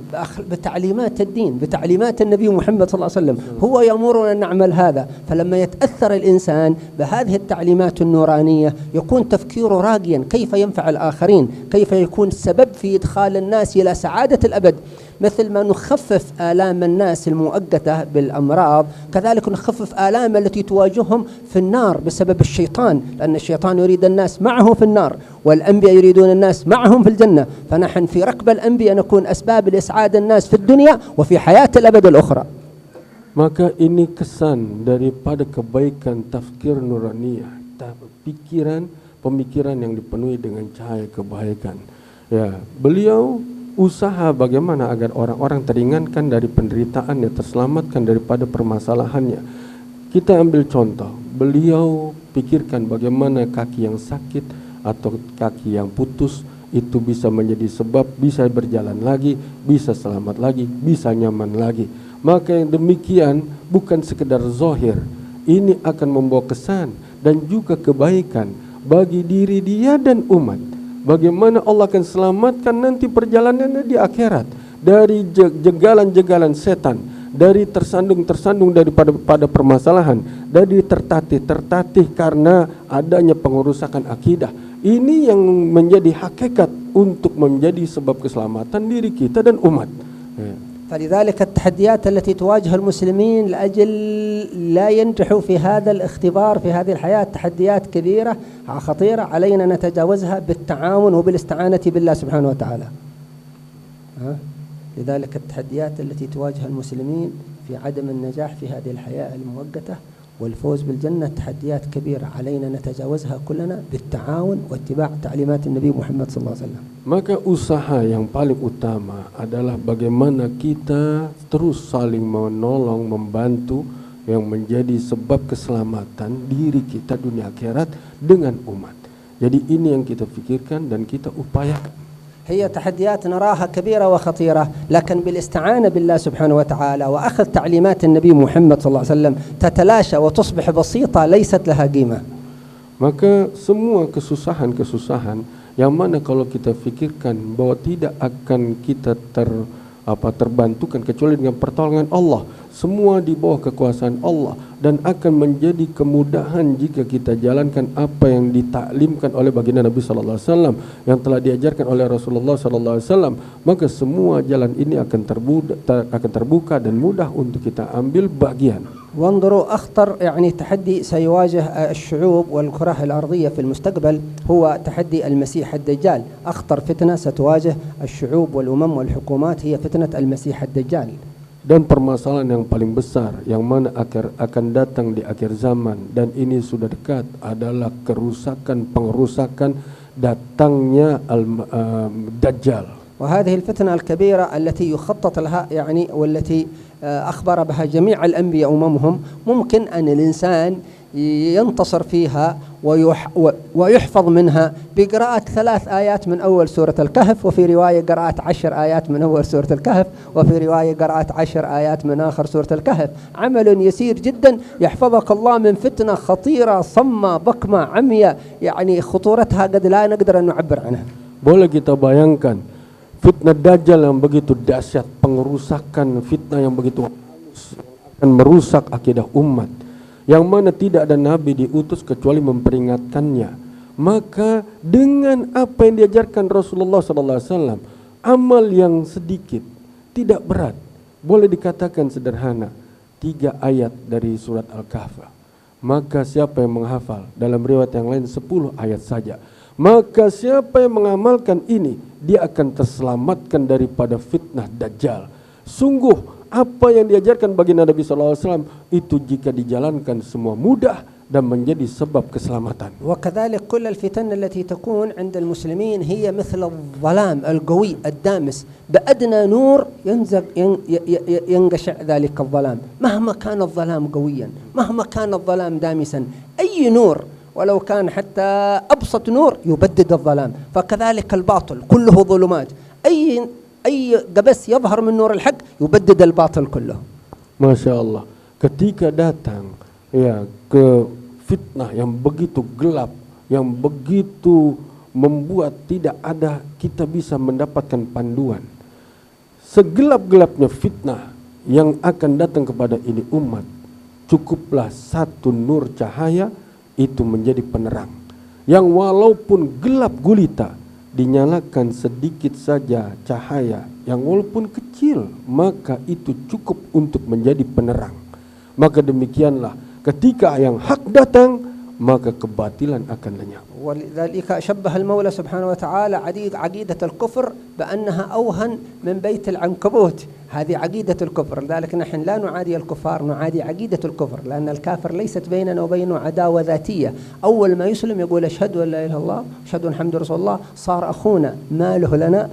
بتعليمات الدين، بتعليمات النبي محمد صلى الله عليه وسلم. هو يأمرنا أن نعمل هذا، فلما يتأثر الإنسان بهذه التعليمات النورانية يكون تفكيره راقيا كيف ينفع الآخرين، كيف يكون سبب في إدخال الناس إلى سعادة الأبد. مثل ما نخفف آلام الناس المؤقتة بالأمراض كذلك نخفف آلام التي تواجههم في النار بسبب الشيطان، لأن الشيطان يريد الناس معه في النار والأنبياء يريدون الناس معهم في الجنة، فنحن في ركب الأنبياء نكون أسباب لإسعاد الناس في الدنيا وفي حياة الأبد الأخرى. Maka ini kesan daripada kebaikan tafkir nuraniyah, pemikiran yang dipenuhi dengan cahaya kebaikan. Ya, beliau usaha bagaimana agar orang-orang teringankan dari penderitaannya, terselamatkan daripada permasalahannya. Kita ambil contoh, beliau pikirkan bagaimana kaki yang sakit atau kaki yang putus itu bisa menjadi sebab bisa berjalan lagi, bisa selamat lagi, bisa nyaman lagi. Maka yang demikian bukan sekedar zahir, ini akan membawa kesan dan juga kebaikan bagi diri dia dan umat. Bagaimana Allah akan selamatkan nanti perjalanannya di akhirat dari jegalan-jegalan setan, dari tersandung daripada permasalahan, dari tertatih karena adanya pengerusakan akidah. Ini yang menjadi hakikat untuk menjadi sebab keselamatan diri kita dan umat. فلذلك التحديات التي تواجه المسلمين لأجل لا ينجحوا في هذا الاختبار في هذه الحياة تحديات كبيرة خطيرة علينا نتجاوزها بالتعاون وبالاستعانة بالله سبحانه وتعالى. لذلك التحديات التي تواجه المسلمين في عدم النجاح في هذه الحياة المؤقتة والفوز بالجنة تحديات كبيرة علينا نتجاوزها كلنا بالتعاون واتباع تعليمات النبي محمد صلى الله عليه وسلم. Maka usaha yang paling utama adalah bagaimana kita terus saling menolong, membantu yang menjadi sebab keselamatan diri kita dunia akhirat dengan umat. Jadi ini yang kita pikirkan dan kita upayakan. هي تحديات نراها كبيرة وخطيرة لكن بالاستعانة بالله سبحانه وتعالى وأخذ تعليمات النبي محمد صلى الله عليه وسلم تتلاشى وتصبح بسيطة ليست لها قيمة. Maka semua kesusahan yang mana kalau kita fikirkan bahwa tidak akan kita terbantukan kecuali dengan pertolongan Allah, semua di bawah kekuasaan Allah dan akan menjadi kemudahan jika kita jalankan apa yang ditaklimkan oleh baginda Nabi sallallahu alaihi wasallam yang telah diajarkan oleh Rasulullah sallallahu alaihi wasallam, maka semua jalan ini akan terbuka dan mudah untuk kita ambil bagian. وانظروا أخطر تحدي سيواجه الشعوب والكرة الأرضية في المستقبل هو تحدي المسيح الدجال. أخطر فتنة ستواجه الشعوب والأمم والحكومات هي فتنة المسيح الدجال. Dan permasalahan yang paling besar yang mana akan datang di akhir zaman dan ini sudah dekat adalah pengerusakan datangnya Dajjal. وهذه الفتنة الكبيرة التي يخطط لها والتي أخبر بها جميع الأنبياء أممهم ممكن أن الإنسان ينتصر فيها ويحفظ منها بقراءة 3 آيات من أول سورة الكهف، وفي رواية قراءة 10 آيات من أول سورة الكهف، وفي رواية قراءة 10 آيات من آخر سورة الكهف. عمل يسير جدا يحفظك الله من فتنة خطيرة صمة بكمة عمية خطورتها قد لا نقدر أن نعبر عنها. Boleh kita bayangkan fitnah Dajjal yang begitu dahsyat, pengerusakan fitnah yang begitu akan merusak akidah umat, yang mana tidak ada nabi diutus kecuali memperingatkannya. Maka dengan apa yang diajarkan Rasulullah sallallahu alaihi wasallam, amal yang sedikit, tidak berat, boleh dikatakan sederhana, 3 ayat dari surat Al-Kahf. Maka siapa yang menghafal, dalam riwayat yang lain 10 ayat saja, maka siapa yang mengamalkan ini, dia akan terselamatkan daripada fitnah Dajjal. Sungguh apa yang diajarkan baginda Nabi SAW itu jika dijalankan semua mudah dan menjadi sebab keselamatan. وكذلك كل الفتن التي تكون عند المسلمين هي مثل الظلام القوي الدامس، بأدنى نور ينقشع ذلك الظلام، مهما كان الظلام قويا، مهما كان الظلام دامسا، أي نور ولو كان حتى أبسط نور يبدد الظلام. فكذلك الباطل كله ظلمات، أي قبس يظهر من نور الحق يبدد الباطل كله. Masya Allah, ketika datang ke fitnah yang begitu gelap, yang begitu membuat tidak ada kita bisa mendapatkan panduan, segelap-gelapnya fitnah yang akan datang kepada ini umat, cukuplah satu nur cahaya itu menjadi penerang yang walaupun gelap gulita dinyalakan sedikit saja cahaya yang walaupun kecil, maka itu cukup untuk menjadi penerang. Maka demikianlah ketika yang hak datang, maka kebatilan akan lenyap. ولذلك شبه المولى سبحانه وتعالى عقيدة الكفر بأنها أوهن من بيت العنكبوت. هذه عقيدة الكفر. لذلك نحن لا نعادي الكفار، نعادي عقيدة الكفر، لأن الكافر ليست بيننا وبينه عداوة ذاتية. أول ما يسلم يقول أشهد أن لا إله إلا الله، أشهد أن محمد رسول الله، صار أخونا، ما له لنا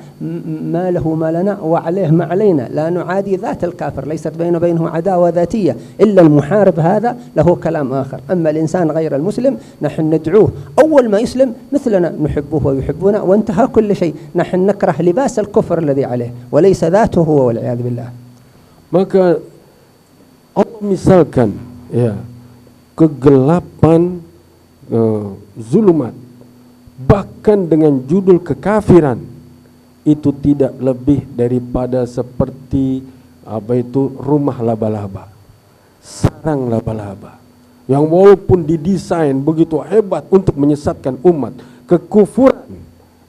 ما له ما لنا وعليه ما علينا. لا نعادي ذات الكافر، ليست بينه وبينه عداوة ذاتية، إلا المحارب هذا له كلام آخر. أما الإنسان غير المسلم نحن ندعوه، أول ما يسلم مثلنا نحبه ويحبنا وانتهى كل شيء. نحن نكره لباس الكفر الذي عليه وليس ذاته هو والعياذ بالله. Maka Allah misalkan ya kegelapan, zulumat, bahkan dengan judul kekafiran, itu tidak lebih daripada seperti rumah laba-laba, sarang laba-laba yang walaupun didesain begitu hebat untuk menyesatkan umat, kekufuran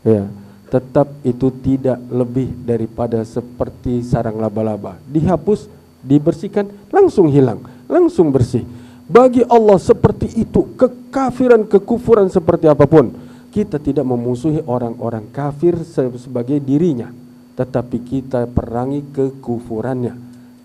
ya, tetap itu tidak lebih daripada seperti sarang laba-laba. Dihapus, dibersihkan, langsung hilang, langsung bersih. Bagi Allah seperti itu, kekafiran, kekufuran seperti apapun. Kita tidak memusuhi orang-orang kafir sebagai dirinya, tetapi kita perangi kekufurannya,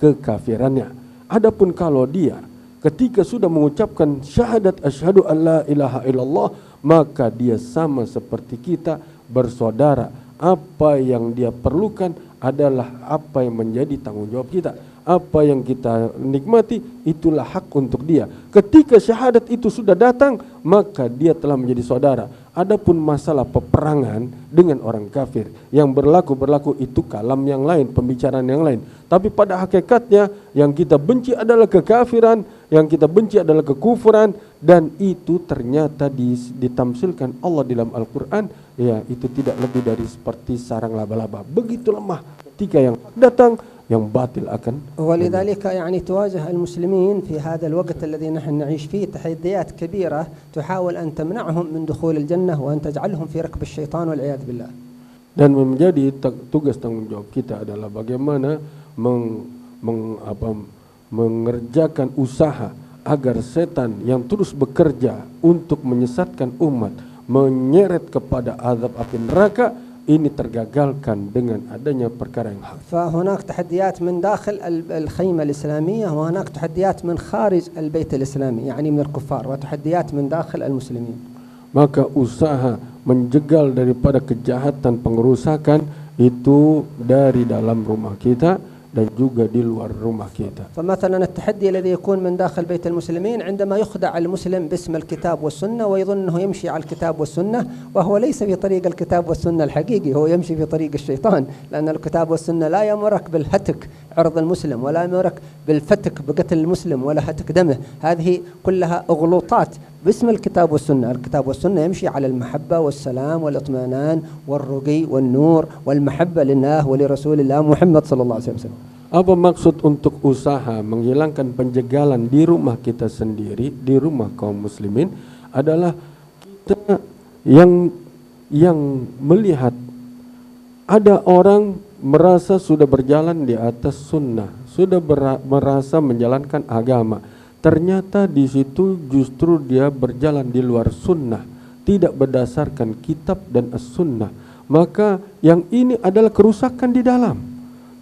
kekafirannya. Adapun kalau dia ketika sudah mengucapkan syahadat asyhadu alla ilaha illallah, maka dia sama seperti kita, bersaudara. Apa yang dia perlukan adalah apa yang menjadi tanggung jawab kita. Apa yang kita nikmati itulah hak untuk dia. Ketika syahadat itu sudah datang, maka dia telah menjadi saudara. Adapun masalah peperangan dengan orang kafir yang berlaku itu kalam yang lain, pembicaraan yang lain. Tapi pada hakikatnya yang kita benci adalah kekafiran, yang kita benci adalah kekufuran, dan itu ternyata ditamsilkan Allah dalam Al-Quran, ya itu tidak lebih dari seperti sarang laba-laba. Begitu lemah ketika yang datang, yang batil akan. ولذلك يعني تواجه المسلمين في هذا الوقت الذي نحن نعيش فيه تحديات كبيرة تحاول أن تمنعهم من دخول الجنة وأن تجعلهم في ركب الشيطان والعياذ بالله. Dan menjadi tugas tanggung jawab kita adalah bagaimana mengerjakan usaha agar setan yang terus bekerja untuk menyesatkan umat, menyeret kepada azab api neraka, ini tergagalkan dengan adanya perkara yang hak. فهناك تحديات من داخل الخيمة الإسلامية وهناك تحديات من خارج البيت الإسلامي يعني من الكفار وتحديات من داخل المسلمين. Maka usaha menjegal daripada kejahatan pengerusakan itu dari dalam rumah kita dan juga di luar rumah kita. فمثلا التحدي الذي يكون من داخل بيت المسلمين عندما يخدع المسلم باسم الكتاب والسنة ويظن أنه يمشي على الكتاب والسنة وهو ليس في طريق الكتاب والسنة الحقيقي، هو يمشي في طريق الشيطان، لأن الكتاب والسنة لا يأمرك بالهتك عرض المسلم ولا يأمرك بالفتك بقتل المسلم ولا هتك دمه. هذه كلها أغلوطات باسم الكتاب والسنة. الكتاب والسنة يمشي على المحبة والسلام والاطمئنان والرقي والنور والمحبة لله ولرسول الله محمد صلى الله عليه وسلم. Apa maksud untuk usaha menghilangkan penjegalan di rumah kita sendiri, di rumah kaum muslimin, adalah kita yang melihat ada orang merasa sudah berjalan di atas sunnah, sudah merasa menjalankan agama. Ternyata di situ justru dia berjalan di luar sunnah, tidak berdasarkan kitab dan as-sunnah. Maka yang ini adalah kerusakan di dalam.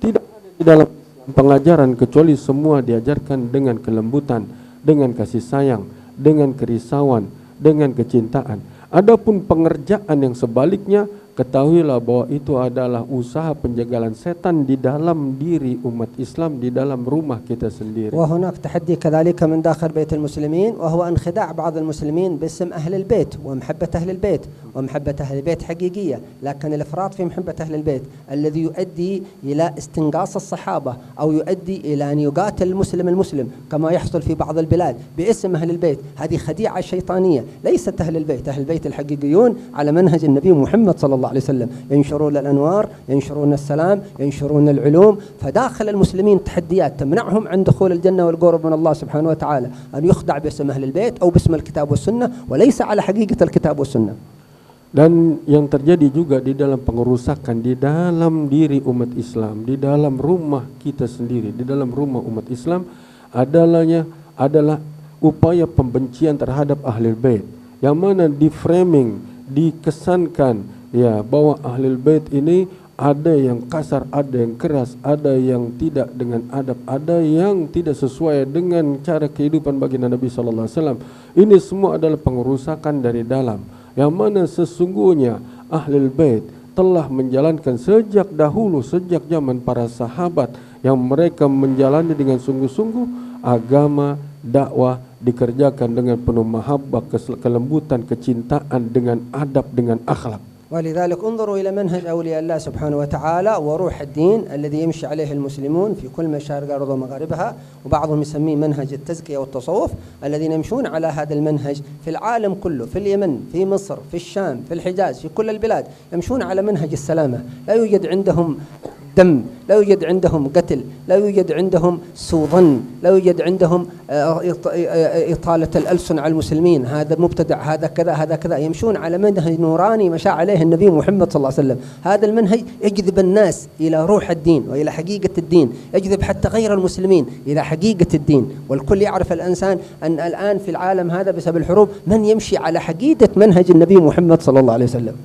Tidak ada di dalam pengajaran kecuali semua diajarkan dengan kelembutan, dengan kasih sayang, dengan kerisauan, dengan kecintaan. Adapun pengerjaan yang sebaliknya, ketahuilah bahwa itu adalah usaha penjagalan setan di dalam diri umat Islam, di dalam rumah kita sendiri. وهناك تحدي كذلك من داخل بيت المسلمين وهو انخداع بعض المسلمين باسم أهل البيت ومحبة أهل البيت، ومحبة أهل البيت حقيقية، لكن الإفراط في محبة أهل البيت الذي يؤدي إلى استنقاص الصحابة أو يؤدي إلى أن يقاتل المسلم كما يحصل في بعض البلاد باسم أهل البيت. هذه خديعة شيطانية، ليست أهل البيت. أهل البيت الحقيقيون على منهج النبي محمد صلى الله عليه وسلم، ينشرون الأنوار، ينشرون السلام، ينشرون العلوم. فداخل المسلمين تحديات تمنعهم عن دخول الجنة والقرب من الله سبحانه وتعالى، أن يخدع باسم أهل البيت أو باسم الكتاب والسنة وليس على حقيقة الكتاب والسنة. Dan yang terjadi juga di dalam pengerusakan di dalam diri umat Islam, di dalam rumah kita sendiri, di dalam rumah umat Islam adalah upaya pembencian terhadap Ahlul Bait, yang mana di framing, dikesankan ya bahwa Ahlul Bait ini ada yang kasar, ada yang keras, ada yang tidak dengan adab, ada yang tidak sesuai dengan cara kehidupan baginda Nabi sallallahu alaihi wasallam. Ini semua adalah pengerusakan dari dalam, yang mana sesungguhnya Ahlul Bait telah menjalankan sejak dahulu, sejak zaman para sahabat, yang mereka menjalani dengan sungguh-sungguh agama, dakwah dikerjakan dengan penuh mahabbah, kelembutan, kecintaan, dengan adab, dengan akhlak. ولذلك انظروا إلى منهج أولياء الله سبحانه وتعالى وروح الدين الذي يمشي عليه المسلمون في كل مشارق الأرض ومغاربها، وبعضهم يسميه منهج التزكية والتصوف، الذين يمشون على هذا المنهج في العالم كله، في اليمن، في مصر، في الشام، في الحجاز، في كل البلاد، يمشون على منهج السلامة. لا يوجد عندهم دم، لا يوجد عندهم قتل، لا يوجد عندهم سوء ظن، لا يوجد عندهم إطالة الألسن على المسلمين، هذا مبتدع، هذا كذا، هذا كذا. يمشون على منهج نوراني مشى عليه النبي محمد صلى الله عليه وسلم. هذا المنهج يجذب الناس إلى روح الدين وإلى حقيقة الدين، يجذب حتى غير المسلمين إلى حقيقة الدين. والكل يعرف الإنسان أن الآن في العالم هذا بسبب الحروب من يمشي على حقيقة منهج النبي محمد صلى الله عليه وسلم.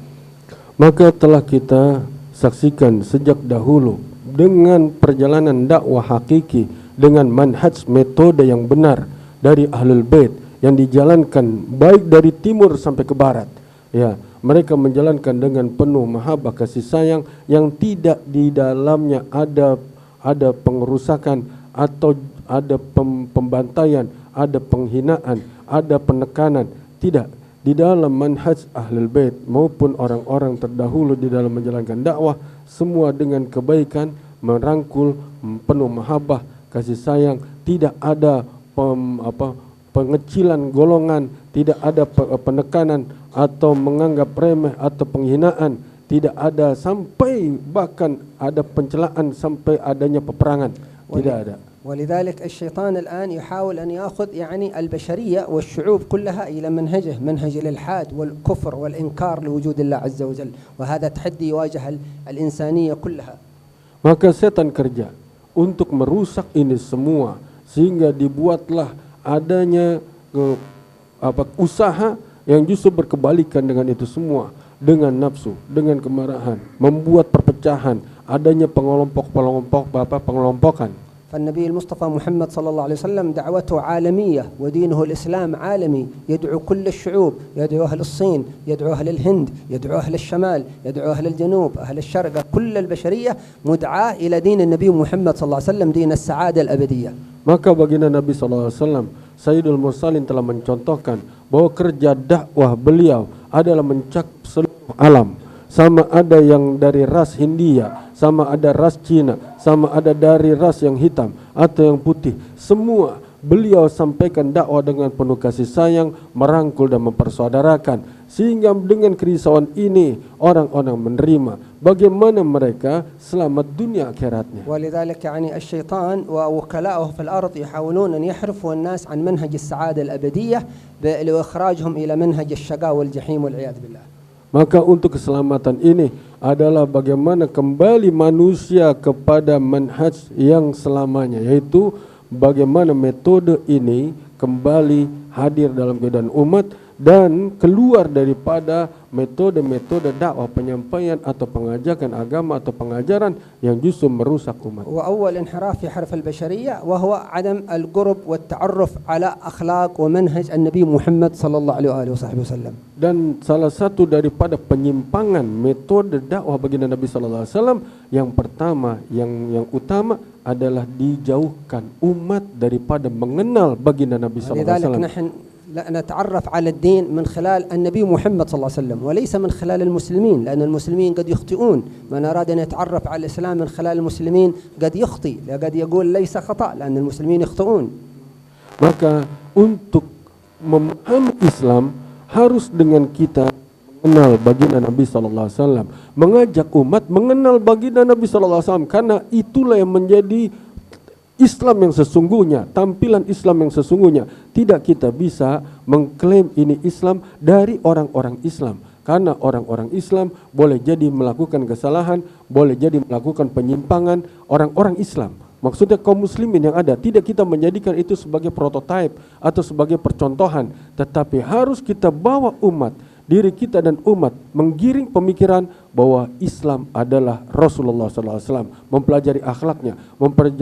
Maka telah kita saksikan sejak dahulu dengan perjalanan dakwah hakiki, dengan manhaj metode yang benar dari Ahlul Bait yang dijalankan baik dari timur sampai ke barat. Ya, mereka menjalankan dengan penuh mahabbah, kasih sayang, yang tidak di dalamnya ada pengerusakan atau ada pembantaian, ada penghinaan, ada penekanan. Tidak. Di dalam manhaj Ahlul Bait maupun orang-orang terdahulu di dalam menjalankan dakwah, semua dengan kebaikan, merangkul, penuh mahabbah, kasih sayang, tidak ada pengecilan golongan, tidak ada penekanan atau menganggap remeh atau penghinaan, tidak ada, sampai bahkan ada pencelaan sampai adanya peperangan, tidak ada. ولذلك الشيطان الآن يحاول أن يأخذ يعني البشرية والشعوب كلها إلى منهجه، منهج الإلحاد والكفر والإنكار لوجود الله عز وجل، وهذا تحدي يواجه الإنسانية كلها. Maka setan kerja untuk merusak ini semua, sehingga dibuatlah adanya usaha yang justru berkebalikan dengan itu semua, dengan nafsu, dengan kemarahan, membuat perpecahan, adanya pengelompokan. فالنبي المصطفى محمد صلى الله عليه وسلم دعوته عالمية ودينه الإسلام عالمي، يدعو كل الشعوب، يدعو أهل الصين، يدعو أهل الهند، يدعو أهل الشمال، يدعو أهل الجنوب، أهل الشرق، كل البشرية مدعاة إلى دين النبي محمد صلى الله عليه وسلم، دين السعادة الأبدية. Maka baginda Nabi SAW, Sayyidul Mursalin, telah mencontohkan bahwa kerja dakwah beliau adalah mencakup seluruh alam. Sama ada yang dari ras Hindia, sama ada ras Cina, sama ada dari ras yang hitam atau yang putih, semua beliau sampaikan dakwah dengan penuh kasih sayang, merangkul dan mempersaudarakan, sehingga dengan kerisauan ini orang-orang menerima bagaimana mereka selamat dunia akhiratnya. ولذلك يعني الشيطان ووكلاؤه في الأرض يحاولون أن يحرفوا الناس عن منهج السعادة الأبدية لإخراجهم إلى منهج الشقاء والجحيم والعياذ بالله. Maka untuk keselamatan ini adalah bagaimana kembali manusia kepada manhaj yang selamanya, yaitu bagaimana metode ini kembali hadir dalam keadaan umat dan keluar daripada metode-metode dakwah, penyampaian atau pengajakan agama atau pengajaran yang justru merusak umat. وأول انحراف يحرف البشرية وهو عدم القرب والتعرف على أخلاق ومنهج النبي محمد صلى الله عليه وآله وصحبه وسلم. Dan salah satu daripada penyimpangan metode dakwah baginda Nabi sallallahu alaihi wasallam yang pertama, yang utama adalah dijauhkan umat daripada mengenal baginda Nabi sallallahu alaihi wasallam. نتعرف على الدين من خلال النبي محمد صلى الله عليه وسلم وليس من خلال المسلمين، لأن المسلمين قد يخطئون. من أراد أن يتعرف على الإسلام من خلال المسلمين قد يخطئ، قد يقول ليس خطأ، لأن المسلمين يخطئون. Maka untuk memahami Islam harus dengan kita mengenal baginda Nabi sallallahu alaihi wasallam, mengajak umat mengenal baginda Nabi sallallahu alaihi wasallam, karena itulah yang menjadi Islam yang sesungguhnya, tampilan Islam yang sesungguhnya. Tidak kita bisa mengklaim ini Islam dari orang-orang Islam, Karena orang-orang Islam boleh jadi melakukan kesalahan, boleh jadi melakukan penyimpangan orang-orang Islam. Maksudnya kaum muslimin yang ada, tidak kita menjadikan itu sebagai prototipe atau sebagai percontohan, tetapi harus kita bawa umat, diri kita dan umat menggiring pemikiran bahwa Islam adalah Rasulullah SAW, mempelajari akhlaknya,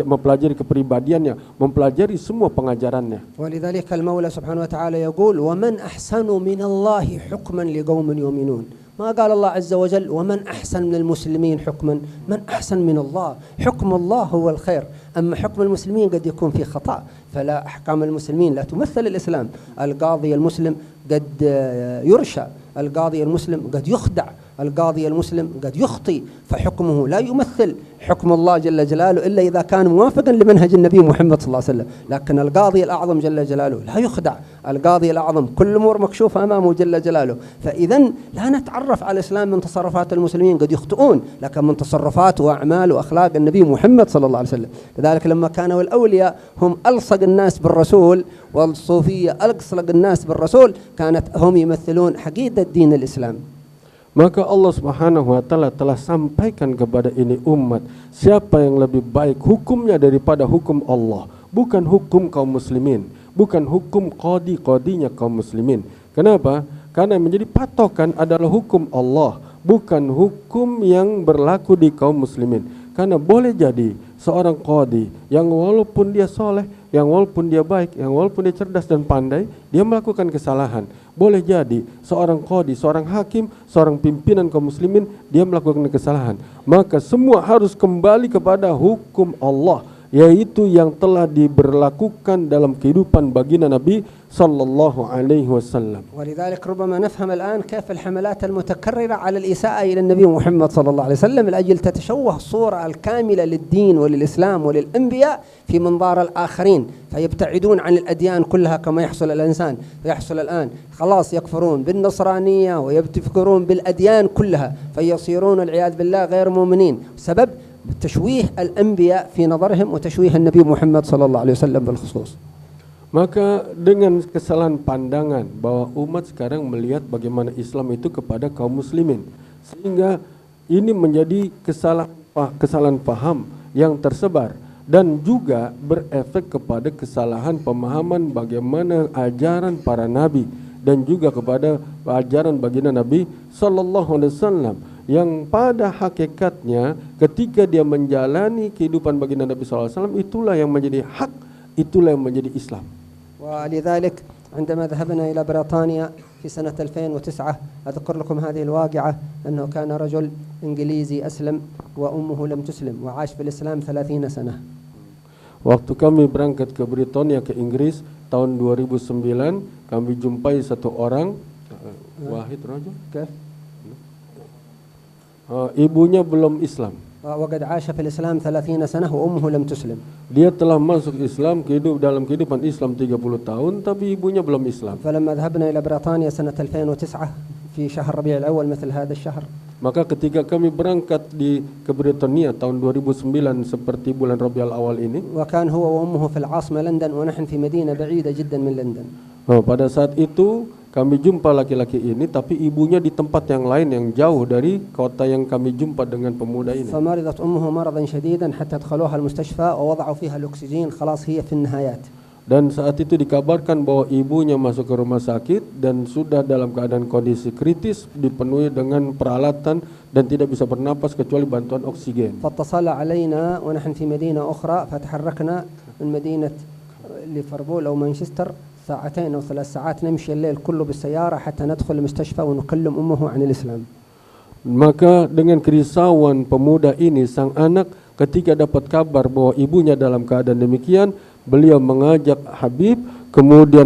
mempelajari kepribadiannya, mempelajari semua pengajarannya. ولذلك المولى سبحانه وتعالى يقول ومن أحسن من الله حكما لقوم يؤمنون. ما قال الله عز وجل ومن أحسن من المسلمين حكما، من أحسن من الله، حكم الله هو الخير، أما حكم المسلمين قد يكون فيه خطأ، فلا أحكام المسلمين لا تمثل الإسلام. القاضي المسلم قد يرشى، القاضي المسلم قد يخدع، القاضي المسلم قد يخطي، فحكمه لا يمثل حكم الله جل جلاله إلا إذا كان موافقا لمنهج النبي محمد صلى الله عليه وسلم. لكن القاضي الأعظم جل جلاله لا يخدع، القاضي الأعظم كل الأمور مكشوفة أمامه جل جلاله. فإذا لا نتعرف على الإسلام من تصرفات المسلمين، قد يخطئون، لكن من تصرفات وأعمال وأخلاق النبي محمد صلى الله عليه وسلم. لذلك لما كانوا الأولياء هم ألصق الناس بالرسول والصوفية ألصق الناس بالرسول، كانت هم يمثلون حقيقة دين الإسلام. Maka Allah Subhanahu wa taala telah sampaikan kepada ini umat, siapa yang lebih baik hukumnya daripada hukum Allah, bukan hukum kaum muslimin, bukan hukum qadi-qadinya kaum muslimin. Kenapa? Karena yang menjadi patokan adalah hukum Allah, bukan hukum yang berlaku di kaum muslimin. Karena boleh jadi seorang qadi yang walaupun dia soleh, yang walaupun dia baik, yang walaupun dia cerdas dan pandai, dia melakukan kesalahan. Boleh jadi seorang qadi, seorang hakim, seorang pimpinan kaum muslimin, dia melakukan kesalahan. Maka semua harus kembali kepada hukum Allah, yaitu yang telah diberlakukan dalam kehidupan baginda Nabi sallallahu alaihi wasallam. ولذلك ربما نفهم الآن كيف الحملات المتكررة على الإساءة إلى النبي محمد صلى الله عليه وسلم لأجل تتشوه الصورة الكاملة للدين وللإسلام وللأنبياء في منظار الآخرين، فيبتعدون عن الأديان كلها كما يحصل الآن. خلاص يكفرون بالنصرانية ويكفرون بالأديان كلها، فيصيرون والعياذ بالله غير مؤمنين، سبب تشويه الأنبياء في نظرهم وتشويه النبي محمد صلى الله عليه وسلم بالخصوص. Maka dengan kesalahan pandangan bahwa umat sekarang melihat bagaimana Islam itu kepada kaum muslimin, sehingga ini menjadi kesalahan paham yang tersebar dan juga berefek kepada kesalahan pemahaman bagaimana ajaran para nabi dan juga kepada ajaran baginda Nabi sallallahu alaihi wasallam, yang pada hakikatnya ketika dia menjalani kehidupan baginda Nabi sallallahu alaihi wasallam, itulah yang menjadi hak, itulah yang menjadi Islam. ولذلك عندما ذهبنا إلى بريطانيا في سنة 2009 أذكر لكم هذه الواقعة أنه كان رجل إنجليزي أسلم وأمه لم تسلم وعاش في الإسلام 30 سنة. Waktu kami berangkat ke Britania, ke Inggris tahun 2009, kami jumpai satu orang wahid rajul. Ibunya belum Islam. وقد عاش في الإسلام 30 سنة وأمه لم تسلم. Dia telah masuk Islam, dalam kehidupan Islam 30 tahun, tapi ibunya belum Islam. فلما ذهبنا إلى بريطانيا سنة 2009 في شهر ربيع الأول مثل هذا الشهر. Maka ketika kami berangkat ke Britania tahun 2009 seperti bulan Rabiul Awal ini, وكان هو وأمه في العاصمة لندن ونحن في مدينة بعيدة جدا من لندن. Pada saat itu kami jumpa laki-laki ini, tapi ibunya di tempat yang lain yang jauh dari kota yang kami jumpa dengan pemuda ini. فمرضت أمه مرضا شديدا حتى أدخلوها المستشفى ووضعوا فيها الأكسجين، خلاص هي في النهايات. Dan saat itu dikabarkan bahwa ibunya masuk ke rumah sakit dan sudah dalam keadaan kondisi kritis, dipenuhi dengan peralatan dan tidak bisa bernapas kecuali bantuan oksigen. فاتصل علينا ونحن في مدينة أخرى فتحركنا من مدينة ليفربول أو مانشستر 2 أو 3 ساعات نمشي الليل كله بالسيارة حتى ندخل المستشفى ونكلم أمه عن الإسلام. Maka dengan kerisauan pemuda ini, sang anak ketika dapat kabar bahwa ibunya dalam keadaan demikian, beliau mengajak Habib kemudian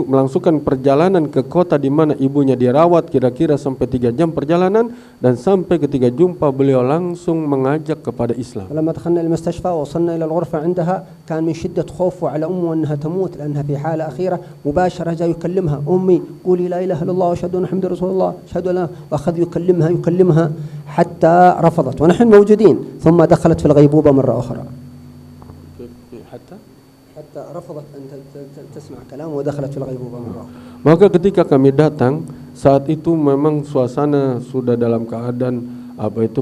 melangsungkan perjalanan ke kota di mana ibunya dirawat, kira-kira sampai 3 jam perjalanan, dan sampai ketika jumpa beliau langsung mengajak kepada Islam. لما دخلنا المستشفى ووصلنا إلى الغرفة عندها كان من شدة خوفه على أمه أنها تموت لأنها في حالة أخيرة، مباشرة جاء يكلمها أمي قولي لا إله إلا الله وأشهد أن محمدا رسول الله أشهد أن، وأخذ يكلمها حتى رفضت ونحن موجودين، ثم دخلت في الغيبوبة مرة أخرى حتى رفضت أن تسمع كلامه ودخلت في الغيبوبة مرة أخرى. Maka ketika kami datang, saat itu memang suasana sudah dalam keadaan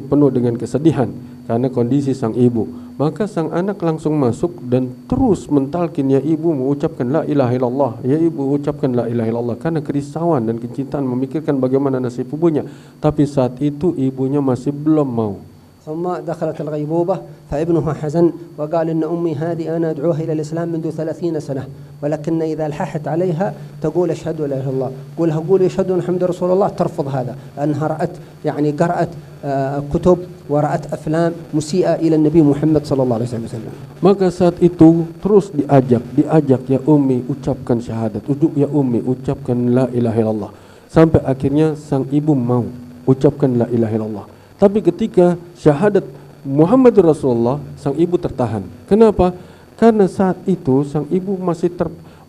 penuh dengan kesedihan karena kondisi sang ibu. Maka sang anak langsung masuk dan terus mentalkin, ya ibu mengucapkan la ilaha illallah, ya ibu ucapkan la ilaha illallah, karena kerisauan dan kecintaan memikirkan bagaimana nasib ibunya. Tapi saat itu ibunya masih belum mau. ثم دخلت الغيبوبة فابنها حزن وقال إن أمي هذه أنا أدعوها إلى الإسلام منذ 30 سنة، ولكن إذا ألححت عليها تقول أشهد لا إله إلا الله، قولها قولي أشهد أن محمد رسول الله، ترفض هذا لأنها رأت قرأت كتب ورأت أفلام مسيئة إلى النبي محمد صلى الله عليه وسلم. Maka saat itu terus diajak, ya ummi ucapkan syahadat, ya ummi ucapkan la ilaha illallah, sampai akhirnya sang ibu mau ucapkan la ilaha illallah. Tapi ketika syahadat Muhammad Rasulullah, sang ibu tertahan. Kenapa? Karena saat itu sang ibu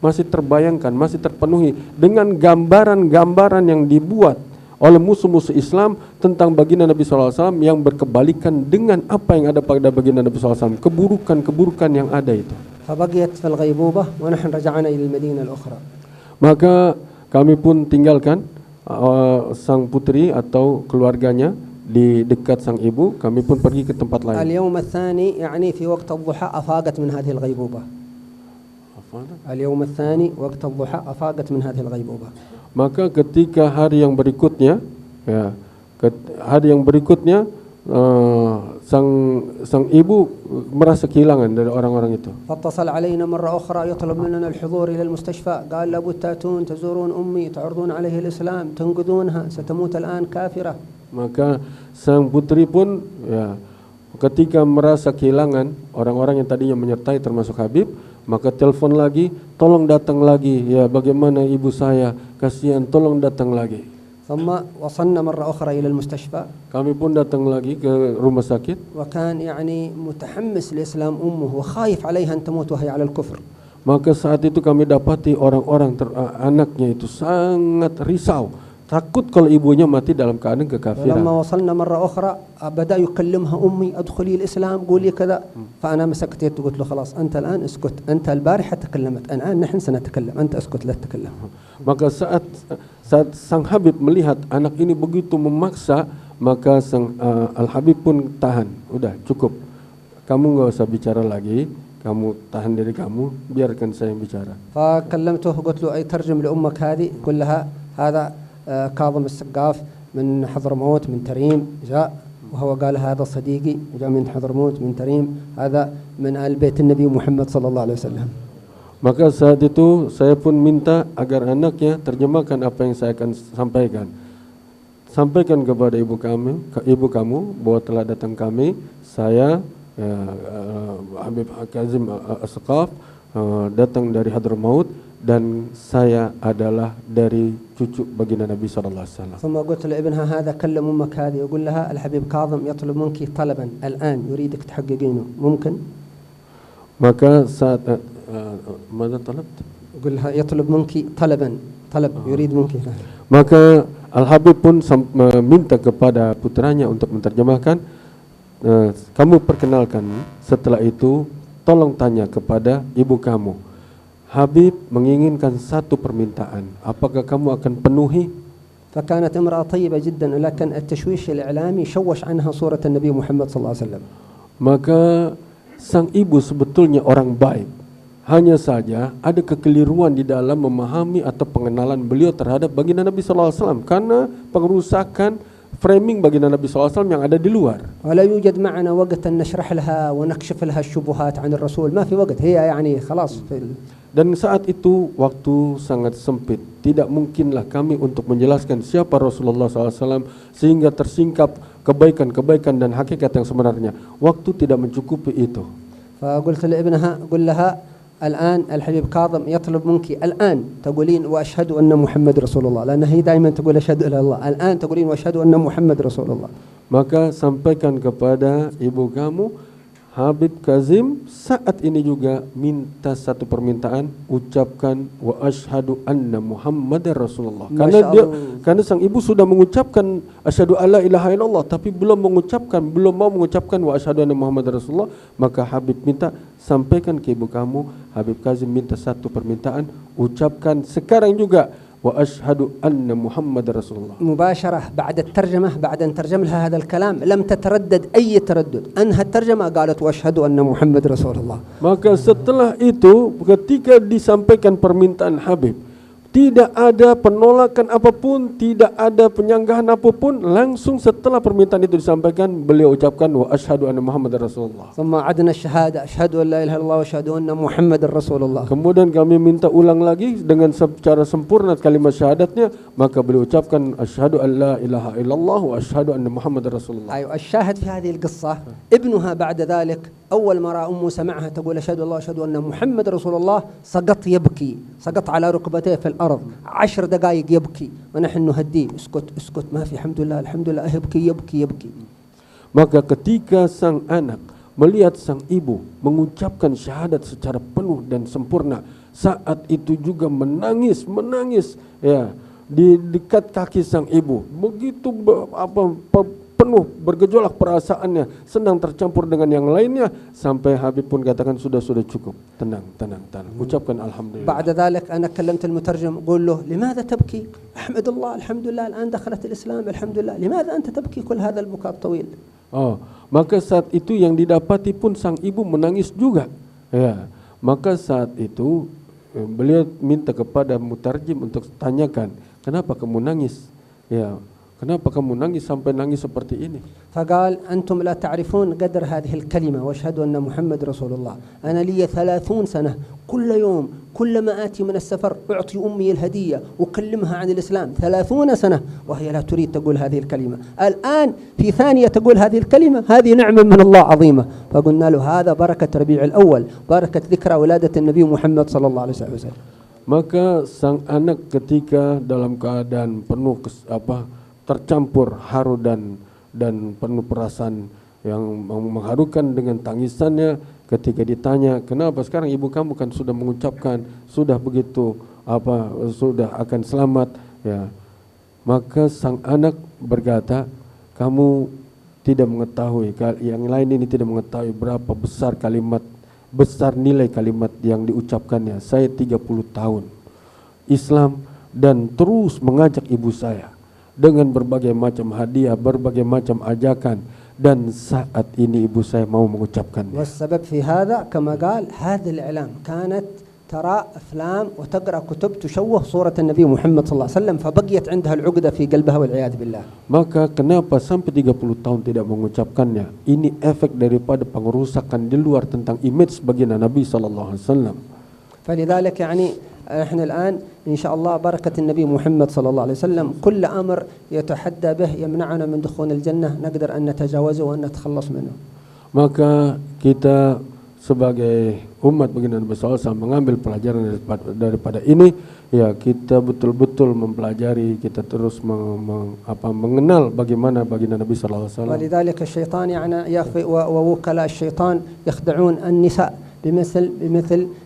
masih terbayangkan, masih terpenuhi dengan gambaran-gambaran yang dibuat oleh musuh-musuh Islam tentang baginda Nabi SAW yang berkebalikan dengan apa yang ada pada baginda Nabi SAW, keburukan-keburukan yang ada itu. فبقيت في الغيبوبة ونحن رجعنا إلى المدينة الأخرى. Maka kami pun tinggalkan sang putri atau keluarganya di dekat sang ibu, kami pun pergi ke tempat lain. اليوم الثاني يعني في وقت الضحى أفاقت من هذه الغيبوبة. اليوم الثاني وقت الضحى أفاقت من هذه الغيبوبة. Maka ketika hari yang berikutnya, sang ibu merasa kehilangan dari orang-orang itu. فاتصل علينا مرة أخرى يطلب مننا الحضور إلى المستشفى، قال لابد تأتون تزورون أمي تعرضون عليه الإسلام تنقذونها ستموت الآن كافرة. Maka sang putri pun ketika merasa kehilangan orang-orang yang tadinya menyertai termasuk Habib, maka telepon lagi, tolong datang lagi, ya bagaimana ibu saya, kasihan, tolong datang lagi. ثم وصلنا مرة أخرى إلى المستشفى. Kami pun datang lagi ke rumah sakit. وكان متحمس لإسلام أمه وخايف عليها أن تموت وهي على الكفر. Maka saat itu kami dapati orang-orang anaknya itu sangat risau, takut kalau ibunya mati dalam keadaan kekafiran. لما وصلنا مرة أخرى بدأ يكلمها أمي أدخلي الإسلام قولي كذا، فأنا مسكت يده قلت له خلاص أنت الآن اسكت، أنت البارحة تكلمت، الآن نحن سنتكلم، أنت اسكت لا تتكلم. Maka saat sang Habib melihat anak ini begitu memaksa, maka sang Al-Habib pun tahan, udah cukup, kamu nggak usah bicara lagi, kamu tahan diri kamu, biarkan saya yang bicara. فكلمته قلت له أي ترجم لأمك هذه، قل لها هذا كاظم السقاف من حضرموت من تريم جاء، وهو قال هذا صديقي جاء من حضرموت من تريم، هذا من آل بيت النبي محمد صلى الله عليه وسلم. Maka saat itu saya pun minta agar anaknya terjemahkan apa yang saya akan sampaikan. Sampaikan kepada ibu kamu bahwa telah datang kami, saya Habib Kazim As-Saqaf datang dari Hadramaut dan saya adalah dari cucu baginda Nabi SAW. ثم قلت لابنها هذا كلم أمك هذه يقول لها الحبيب كاظم يطلب منك طلبا الآن يريدك تحققينه ممكن؟ Maka saat ماذا طلبت؟ يقول لها يطلب منك طلب يريد منك. Maka Al-Habib pun meminta kepada putranya untuk menerjemahkan. Kamu perkenalkan, setelah itu tolong tanya kepada ibu kamu. Habib menginginkan satu permintaan, apakah kamu akan penuhi? فكانت امرأة طيبة جدا، لكن التشويش الإعلامي شوش عنها صورة النبي محمد صلى الله عليه وسلم. Maka sang ibu sebetulnya orang baik, hanya saja ada kekeliruan di dalam memahami atau pengenalan beliau terhadap baginda Nabi SAW karena pengerusakan framing baginda Nabi SAW yang ada di luar. ولا يوجد معنا وقت أن نشرح لها ونكشف لها الشبهات عن الرسول، ما في وقت، هي خلاص. Dan saat itu waktu sangat sempit, tidak mungkinlah kami untuk menjelaskan siapa Rasulullah SAW sehingga tersingkap kebaikan-kebaikan dan hakikat yang sebenarnya. Waktu tidak mencukupi itu. فقلت لابنها قل لها الآن الحبيب كاظم يطلب منك الآن تقولين وأشهد أن محمد رسول الله، لأن هي دائما تقول أشهد إلى الله، الآن تقولين وأشهد أن محمد رسول الله. Maka sampaikan kepada ibu kamu, Habib Kazim saat ini juga minta satu permintaan, ucapkan wa asyhadu anna Muhammadar Rasulullah. Karena sang ibu sudah mengucapkan asyhadu alla ilaha illallah tapi belum mau mengucapkan wa asyhadu anna Muhammadar Rasulullah, maka Habib minta sampaikan ke ibu kamu, Habib Kazim minta satu permintaan, ucapkan sekarang juga wa ashhadu anna Muhammad Rasulullah. مباشرة بعد الترجمة، بعد أن ترجم لها هذا الكلام لم تتردد أي تردد، أنهى الترجمة قالت وأشهد أن محمد رسول الله. Maka setelah itu ketika disampaikan permintaan Habib, tidak ada penolakan apapun, tidak ada penyanggahan apapun. Langsung setelah permintaan itu disampaikan, beliau ucapkan wa asyhadu anna Muhammad Rasulullah. ثم عدنا الشهادة أشهد أن لا إله إلا الله وأشهد أن محمد رسول الله. Kemudian kami minta ulang lagi dengan secara sempurna kalimat syahadatnya, maka beliau ucapkan asyhadu an la ilaha illallah wa asyhadu anna Muhammad Rasulullah. أيوة الشاهد في هذه القصة ابنها بعد ذلك أول ما رأى أمه سمعها تقول أشهد الله أشهد أن محمد رسول الله سقط يبكي، سقط على ركبتيه في الأرض 10 دقائق يبكي ونحن نهديه اسكت اسكت ما في الحمد لله الحمد لله يبكي يبكي يبكي. Maka ketika sang anak melihat sang ibu mengucapkan syahadat secara penuh dan sempurna, saat itu juga menangis ya di dekat kaki sang ibu. Begitu penuh bergejolak perasaannya, senang tercampur dengan yang lainnya, sampai Habib pun katakan sudah cukup, tenang, ucapkan alhamdulillah. بعد ذلك أنا كلمت المترجم قول له لماذا تبكي؟ أحمد الله الحمد لله الآن دخلت الإسلام الحمد لله، لماذا أنت تبكي كل هذا البكاء الطويل؟ Maka saat itu yang didapati pun sang ibu menangis juga. Ya, maka saat itu beliau minta kepada mutarjim untuk tanyakan, kenapa kamu nangis? Ya, kenapa kamu nangis sampai nangis seperti ini? فقال أنتم لا تعرفون قدر هذه الكلمة وأشهد أن محمد رسول الله. أنا لي 30 سنة كل يوم كلما آتي من السفر أعطي أمي الهدية أكلمها عن الإسلام 30 سنة وهي لا تريد تقول هذه الكلمة. الآن في ثانية تقول هذه الكلمة، هذه نعمة من الله عظيمة. فقلنا له هذا بركة ربيع الأول، بركة ذكرى ولادة النبي محمد صلى الله عليه وسلم. Maka sang anak ketika dalam keadaan penuh tercampur haru dan penuh perasaan yang mengharukan dengan tangisannya, ketika ditanya kenapa sekarang ibu kamu kan sudah mengucapkan sudah begitu sudah akan selamat, ya, maka sang anak berkata, kamu tidak mengetahui, yang lain ini tidak mengetahui berapa besar nilai kalimat yang diucapkannya. Saya 30 tahun Islam dan terus mengajak ibu saya dengan berbagai macam hadiah, berbagai macam ajakan, dan saat ini ibu saya mau mengucapkannya. والسبب في هذا كما قال هذا الإعلام كانت ترى أفلام وتقرأ كتب تشوه صورة النبي محمد صلى الله عليه وسلم فبقيت عندها العقدة في قلبها والعياذ بالله. Maka kenapa sampai 30 tahun tidak mengucapkannya? Ini efek daripada pengerusakan di luar tentang image baginda Nabi sallallahu alaihi wasallam. فلذلك يعني احنا الآن إن شاء الله بركة النبي محمد صلى الله عليه وسلم كل أمر يتحدى به يمنعنا من دخول الجنة نقدر أن نتجاوزه وأن نتخلص منه. Maka kita sebagai umat baginda Nabi sallallahu alaihi wasallam mengambil pelajaran daripada ini, ya, kita betul-betul mempelajari, kita terus mengenal bagaimana baginda Nabi sallallahu alaihi wasallam. ولذلك الشيطان يعني يخفي ووكلاء الشيطان يخدعون النساء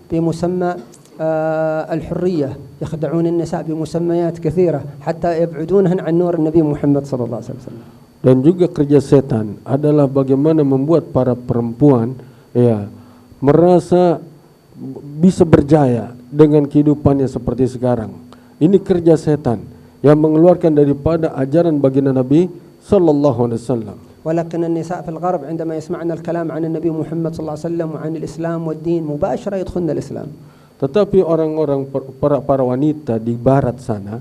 بمسمى الحرية، يخدعون النساء بمسميات كثيرة حتى يبعدونهن عن نور النبي محمد صلى الله عليه وسلم. Dan juga kerja setan adalah bagaimana membuat para perempuan, ya, merasa bisa berjaya dengan kehidupannya seperti sekarang. Ini kerja setan yang mengeluarkan daripada ajaran baginda Nabi sallallahu alaihi wasallam. ولكن النساء في الغرب عندما يسمعن الكلام عن النبي محمد صلى الله عليه وسلم وعن الإسلام والدين مباشرة يدخلن الإسلام. Tetapi orang-orang para wanita di barat sana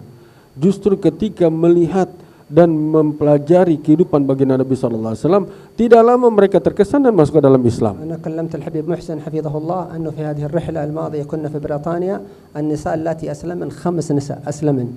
justru ketika melihat dan mempelajari kehidupan baginda Nabi sallallahu alaihi wasallam, tidak lama mereka terkesan dan masuk ke dalam Islam. أنا كلمت الحبيب محسن حفظه الله أنه في هذه الرحلة الماضية كنا في بريطانيا، النساء اللاتي أسلمن 5 نساء أسلمن،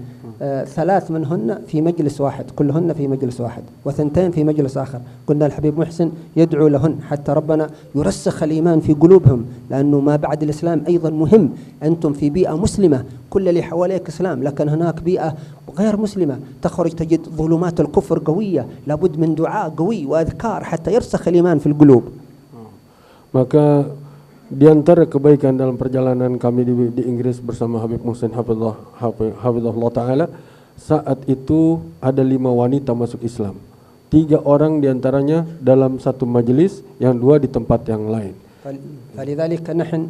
3 منهن في مجلس واحد، كلهن في مجلس واحد، و2 في مجلس آخر. قلنا الحبيب محسن يدعو لهن حتى ربنا يرسخ الإيمان في قلوبهم، لأنه ما بعد الإسلام أيضا مهم. أنتم في بيئة مسلمة كل اللي حواليك إسلام، لكن هناك بيئة غير مسلمة تخرج تجد ظلمات الكفر قوية، لابد من دعاء قوي وأذكار حتى يرسخ الإيمان في القلوب. Maka di antara kebaikan dalam perjalanan kami di Inggris bersama Habib Muhsin hafizahullah taala, saat itu ada 5 wanita masuk Islam. 3 orang di antaranya dalam satu majelis, yang 2 di tempat yang lain. فلذلك نحن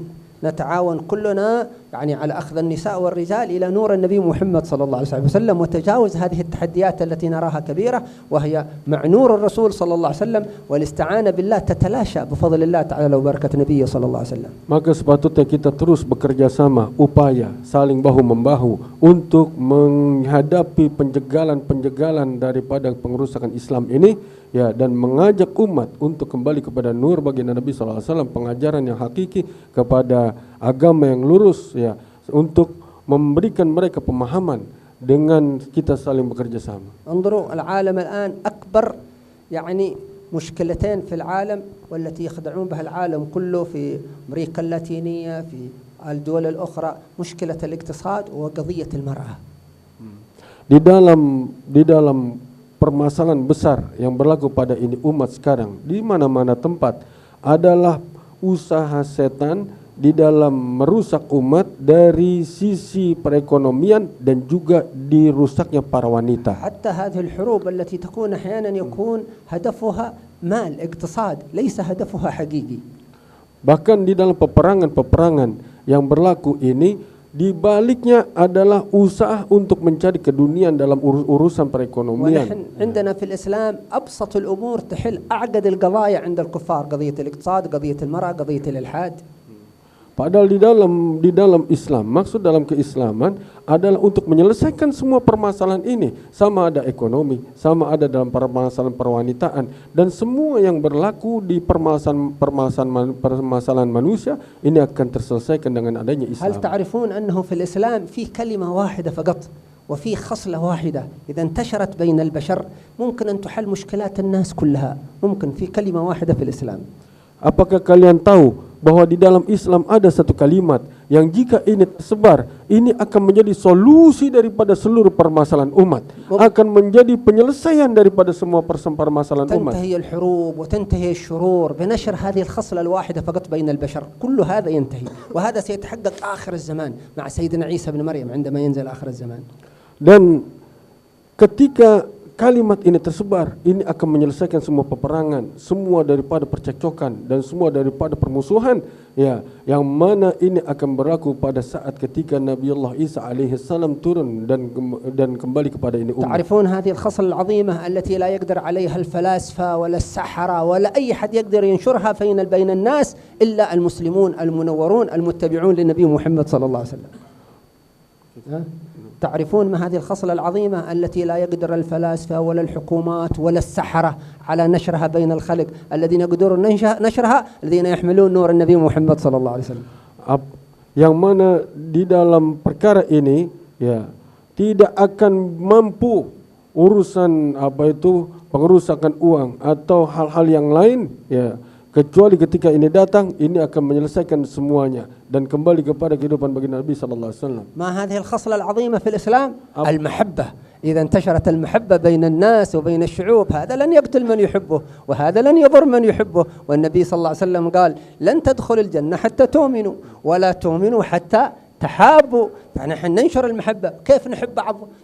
نتعاون كلنا يعني على أخذ النساء والرجال إلى نور النبي محمد صلى الله عليه وسلم وتجاوز هذه التحديات التي نراها كبيرة وهي مع نور الرسول صلى الله عليه وسلم والاستعانة بالله تتلاشى بفضل الله تعالى وبركة النبي صلى الله عليه وسلم. Maka sepatutnya kita terus bekerja sama, upaya saling bahu-membahu untuk menghadapi penjagalan-penjagalan daripada pengerusakan Islam ini, ya, dan mengajak umat untuk kembali kepada nur baginda Nabi sallallahu alaihi wasallam, pengajaran yang hakiki kepada agama yang lurus, ya, untuk memberikan mereka pemahaman dengan kita saling bekerja sama. انظروا العالم الآن أكبر يعني مشكلتين في العالم والتي يخدعون بها العالم كله في أمريكا اللاتينية في الدول الأخرى مشكلة الاقتصاد وقضية المرأة. Di dalam permasalahan besar yang berlaku pada ini umat sekarang di mana-mana tempat adalah usaha setan di dalam merusak umat dari sisi perekonomian dan juga dirusaknya para wanita. حتى هذه الحروب التي تكون أحيانا يكون هدفها مال اقتصاد ليس هدفها حقيقي. Bahkan di dalam peperangan-peperangan yang berlaku ini, di baliknya adalah usaha untuk mencari keduniaan dalam urusan perekonomian. ونحن عندنا في الإسلام أبسط الأمور تحل أعقد القضايا عند الكفار قضية الاقتصاد قضية المرأة قضية الإلحاد. Padahal di dalam Islam, maksud dalam keislaman adalah untuk menyelesaikan semua permasalahan ini, sama ada ekonomi, sama ada dalam permasalahan perwanitaan, dan semua yang berlaku di permasalahan manusia ini akan terselesaikan dengan adanya Islam. هل تعرفون أنه في الإسلام في كلمة واحدة فقط وفي خصلة واحدة إذا انتشرت بين البشر ممكن أن تحل مشكلات الناس كلها، ممكن في كلمة واحدة في الإسلام. Apakah kalian tahu bahwa di dalam Islam ada satu kalimat yang jika ini tersebar, ini akan menjadi solusi daripada seluruh permasalahan umat, akan menjadi penyelesaian daripada semua permasalahan umat. تنتهي الحروب وتنتهي الشرور بنشر هذه الخصلة الواحدة فقط بين البشر، كل هذا ينتهي وهذا سيتحقق آخر الزمان مع سيدنا عيسى بن مريم عندما ينزل آخر الزمان. Dan ketika kalimat ini tersebar, ini akan menyelesaikan semua peperangan, semua daripada percekcokan dan semua daripada permusuhan, ya, yang mana ini akan berlaku pada saat ketika Nabiullah Isa alaihi salam turun dan kembali kepada ini umat. تعرفون هذه الخصلة العظيمة التي لا يقدر عليها الفلاسفة ولا السحرة ولا أي حد يقدر ينشرها بين الناس إلا المسلمون المنورون المتبعون للنبي محمد صلى الله عليه وسلم. تعرفون ما هذه الخصلة العظيمة التي لا يقدر الفلاسفة ولا الحكومات ولا السحرة على نشرها بين الخلق، الذين يقدرون نشرها الذين يحملون نور النبي محمد صلى الله عليه وسلم. Yang mana di dalam perkara ini, ya, tidak akan mampu urusan pengerusakan uang atau hal-hal yang lain, ya, kecuali ketika ini datang, ini akan menyelesaikan semuanya dan kembali kepada kehidupan baginda Nabi sallallahu alaihi wasallam. ما هذه الخصلة العظيمة في الإسلام؟ المحبة. إذا انتشرت المحبة بين الناس وبين الشعوب هذا لن يقتل من يحبه وهذا لن يضر من يحبه، والنبي صلى الله عليه وسلم قال لن تدخل الجنة حتى تؤمنوا ولا تؤمنوا حتى تحابوا. فنحن ننشر المحبة. كيف نحب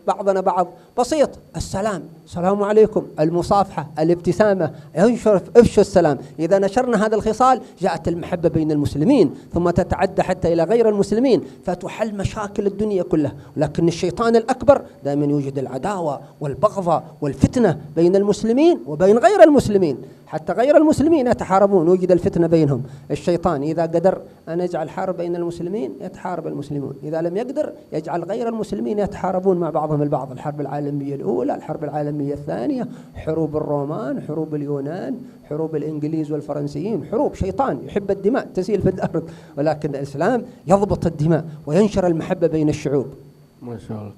بعضنا بعض؟ بسيط، السلام، السلام عليكم، المصافحة، الابتسامة، افشوا السلام. إذا نشرنا هذا الخصال جاءت المحبة بين المسلمين ثم تتعدى حتى إلى غير المسلمين فتحل مشاكل الدنيا كلها. لكن الشيطان الأكبر دائما يوجد العداوة والبغضة والفتنة بين المسلمين وبين غير المسلمين، حتى غير المسلمين يتحاربون، يوجد الفتنة بينهم. الشيطان إذا قدر أن يجعل حرب بين المسلمين يتحارب المسلمون، إذا لم يقدر يجعل غير المسلمين يتحاربون مع بعضهم البعض. الحرب العالمية الأولى، الحرب العالمية الثانية، حروب الرومان، حروب اليونان، حروب الإنجليز والفرنسيين، حروب شيطان يحب الدماء تسيل في الأرض، ولكن الإسلام يضبط الدماء وينشر المحبة بين الشعوب. Masya Allah.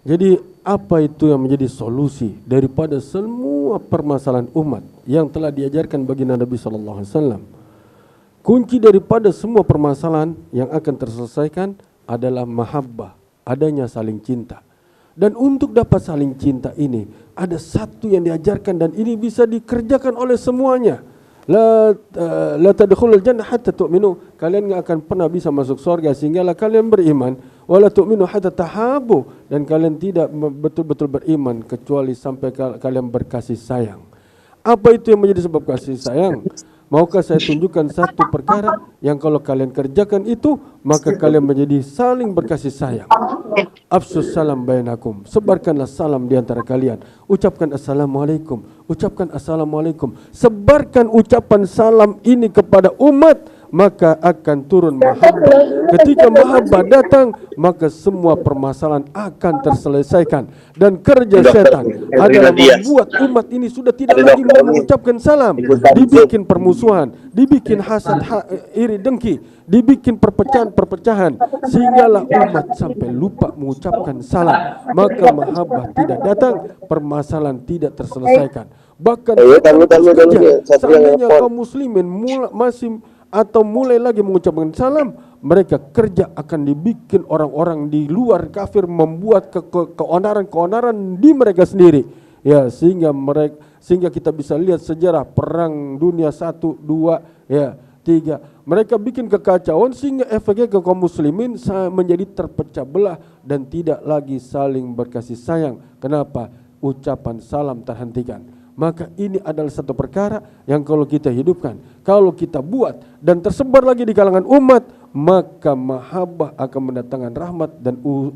Jadi apa itu yang menjadi solusi daripada semua permasalahan umat yang telah diajarkan baginda Nabi sallallahu alaihi wasallam? Kunci daripada semua permasalahan yang akan terselesaikan adalah mahabbah, adanya saling cinta. Dan untuk dapat saling cinta ini ada satu yang diajarkan dan ini bisa dikerjakan oleh semuanya. La tadkhulul jannah hatta tu'minu. Kalian enggak akan pernah bisa masuk surga sehinggalah kalian beriman. Wala tu'minu hatta tahabu. Dan kalian tidak betul-betul beriman kecuali sampai kalian berkasih sayang. Apa itu yang menjadi sebab kasih sayang? Maukah saya tunjukkan satu perkara yang kalau kalian kerjakan itu, maka kalian menjadi saling berkasih sayang. Afsus salam bainakum, sebarkanlah salam di antara kalian. Ucapkan assalamualaikum, ucapkan assalamualaikum. Sebarkan ucapan salam ini kepada umat, maka akan turun mahabbah. Ketika mahabbah datang, maka semua permasalahan akan terselesaikan. Dan kerja setan adalah membuat umat ini sudah tidak lagi mau mengucapkan salam. Dibikin permusuhan, dibikin hasad, iri dengki, dibikin perpecahan-perpecahan, sehinggalah umat sampai lupa mengucapkan salam. Maka mahabbah tidak datang, permasalahan tidak terselesaikan. Bahkan seandainya kaum muslimin masih atau mulai lagi mengucapkan salam, mereka kerja akan dibikin orang-orang di luar kafir membuat keonaran-keonaran di mereka sendiri. Ya, sehingga kita bisa lihat sejarah perang dunia 1, 2, ya, 3. Mereka bikin kekacauan sehingga efeknya ke kaum muslimin menjadi terpecah belah dan tidak lagi saling berkasih sayang. Kenapa? Ucapan salam terhentikan. Maka ini adalah satu perkara yang kalau kita hidupkan, kalau kita buat dan tersebar lagi di kalangan umat, maka mahabbah akan mendatangkan rahmat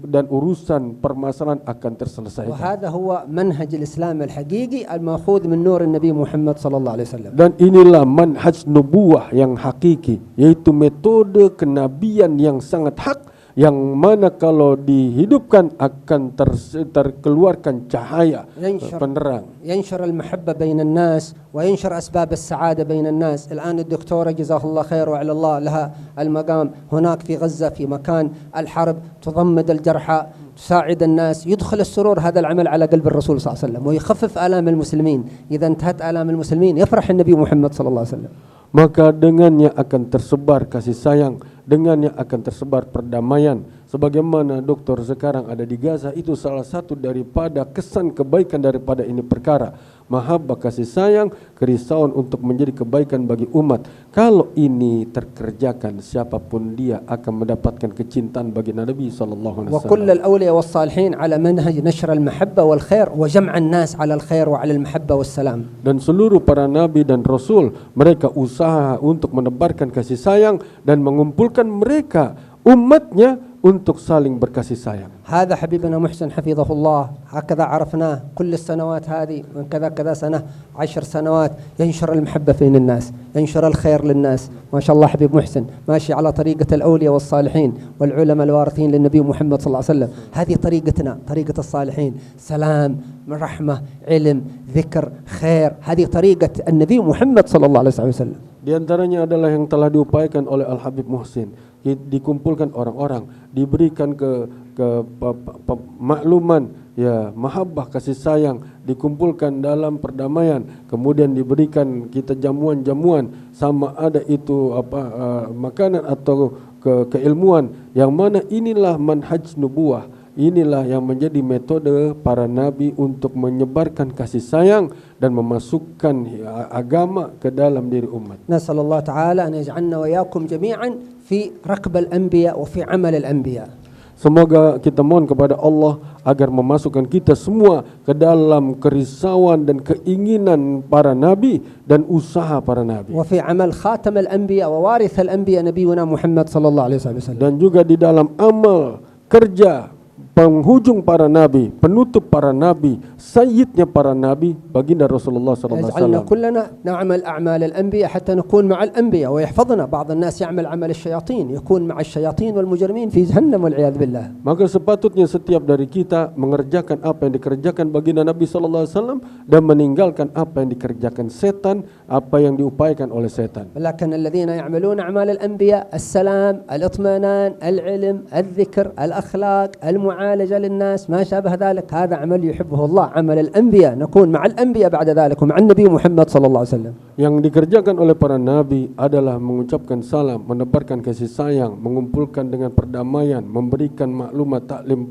dan urusan permasalahan akan terselesaikan. وهذا هو منهج الإسلام الحقيقي المأخوذ من نور النبي محمد صلى الله عليه وسلم. Dan inilah manhaj nubuwah yang hakiki, yaitu metode kenabian yang sangat hak, yang mana kalau dihidupkan akan terkeluarkan cahaya penerang. ينشر المحبة بين الناس وينشر أسباب السعادة بين الناس. الآن الدكتورة جزاه الله خير وعلى الله لها المقام هناك في غزة في مكان الحرب تضمد الجرحى تساعد الناس، يدخل السرور هذا العمل على قلب الرسول صلى الله عليه وسلم ويخفف آلام المسلمين. إذا انتهت آلام المسلمين يفرح النبي محمد صلى الله عليه وسلم. Maka dengannya akan tersebar kasih sayang, dengannya akan tersebar perdamaian. Sebagaimana dokter sekarang ada di Gaza, itu salah satu daripada kesan kebaikan daripada ini perkara. Mahabbah, kasih sayang, kerisauan untuk menjadi kebaikan bagi umat. Kalau ini terkerjakan, siapapun dia akan mendapatkan kecintaan bagi Nabi SAW. وكل الأولياء والصالحين على منهج نشر المحبة والخير وجمع الناس على الخير وعلى المحبة والسلام. Dan seluruh para nabi dan rasul, mereka usaha untuk menebarkan kasih sayang dan mengumpulkan mereka umatnya untuk saling berkasih sayang. هذا حبيبنا محسن حفظه الله هكذا عرفناه كل السنوات هذه من كذا سنة 10 سنوات ينشر المحبة بين الناس، ينشر الخير للناس. ما شاء الله حبيب محسن ماشي على طريقة الأولياء والصالحين والعلماء الوارثين للنبي محمد صلى الله عليه وسلم. هذه طريقتنا، طريقة الصالحين، سلام، رحمة، علم، ذكر، خير. هذه طريقة النبي محمد صلى الله عليه وسلم. Di antaranya adalah yang telah diupayakan oleh Al-Habib Muhsin. Dikumpulkan orang-orang, diberikan makluman, ya, mahabbah, kasih sayang, dikumpulkan dalam perdamaian, kemudian diberikan kita jamuan-jamuan, sama ada itu makanan atau keilmuan, yang mana inilah manhaj nubuwah. Inilah yang menjadi metode para nabi untuk menyebarkan kasih sayang dan memasukkan agama ke dalam diri umat. نسأل الله تعالى أن يجعلنا وإياكم جميعا في ركب الأنبياء وفي عمل الأنبياء. Semoga kita mohon kepada Allah agar memasukkan kita semua ke dalam kerisauan dan keinginan para nabi dan usaha para nabi. وفي عمل خاتم الأنبياء ووارث الأنبياء نبينا محمد صلى الله عليه وسلم. Dan juga di dalam amal kerja penghujung para nabi, penutup para nabi, sayyidnya para nabi, baginda Rasulullah sallallahu alaihi wasallam. كلنا نعمل أعمال الأنبياء حتى نكون مع الأنبياء ويحفظنا. بعض الناس يعمل عمل الشياطين يكون مع الشياطين والمجرمين في جهنم والعياذ بالله. Maka sepatutnya setiap dari kita mengerjakan apa yang dikerjakan baginda Nabi sallallahu alaihi wasallam dan meninggalkan apa yang dikerjakan setan, apa yang diupayakan oleh setan. لكن الذين يعملون أعمال الأنبياء السلام، الاطمئنان، العلم، الذكر، الأخلاق، المعاملة للناس ما شابه ذلك، هذا عمل يحبه الله، عمل الأنبياء. نكون مع الأنبياء بعد ذلك ومع النبي محمد صلى الله عليه وسلم. Yang dikerjakan oleh para nabi adalah mengucapkan salam, menebarkan kasih sayang, mengumpulkan dengan perdamaian, memberikan maklumat taklim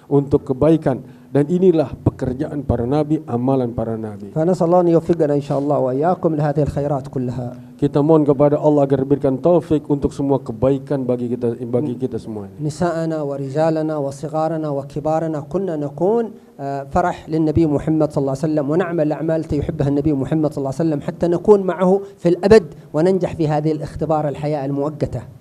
untuk kebaikan, Dan inilah pekerjaan para nabi, amalan para nabi. فنسأل الله أن يوفقنا إن شاء الله وإياكم لهذه الخيرات كلها. Kita mohon kepada Allah agar berikan taufik untuk semua kebaikan bagi kita semua. نساءنا ورجالنا وصغارنا وكبارنا كنا نكون فرح للنبي محمد صلى الله عليه وسلم ونعمل الأعمال التي يحبها النبي محمد صلى الله عليه وسلم حتى نكون معه في الأبد وننجح في هذه الاختبار الحياة المؤقتة.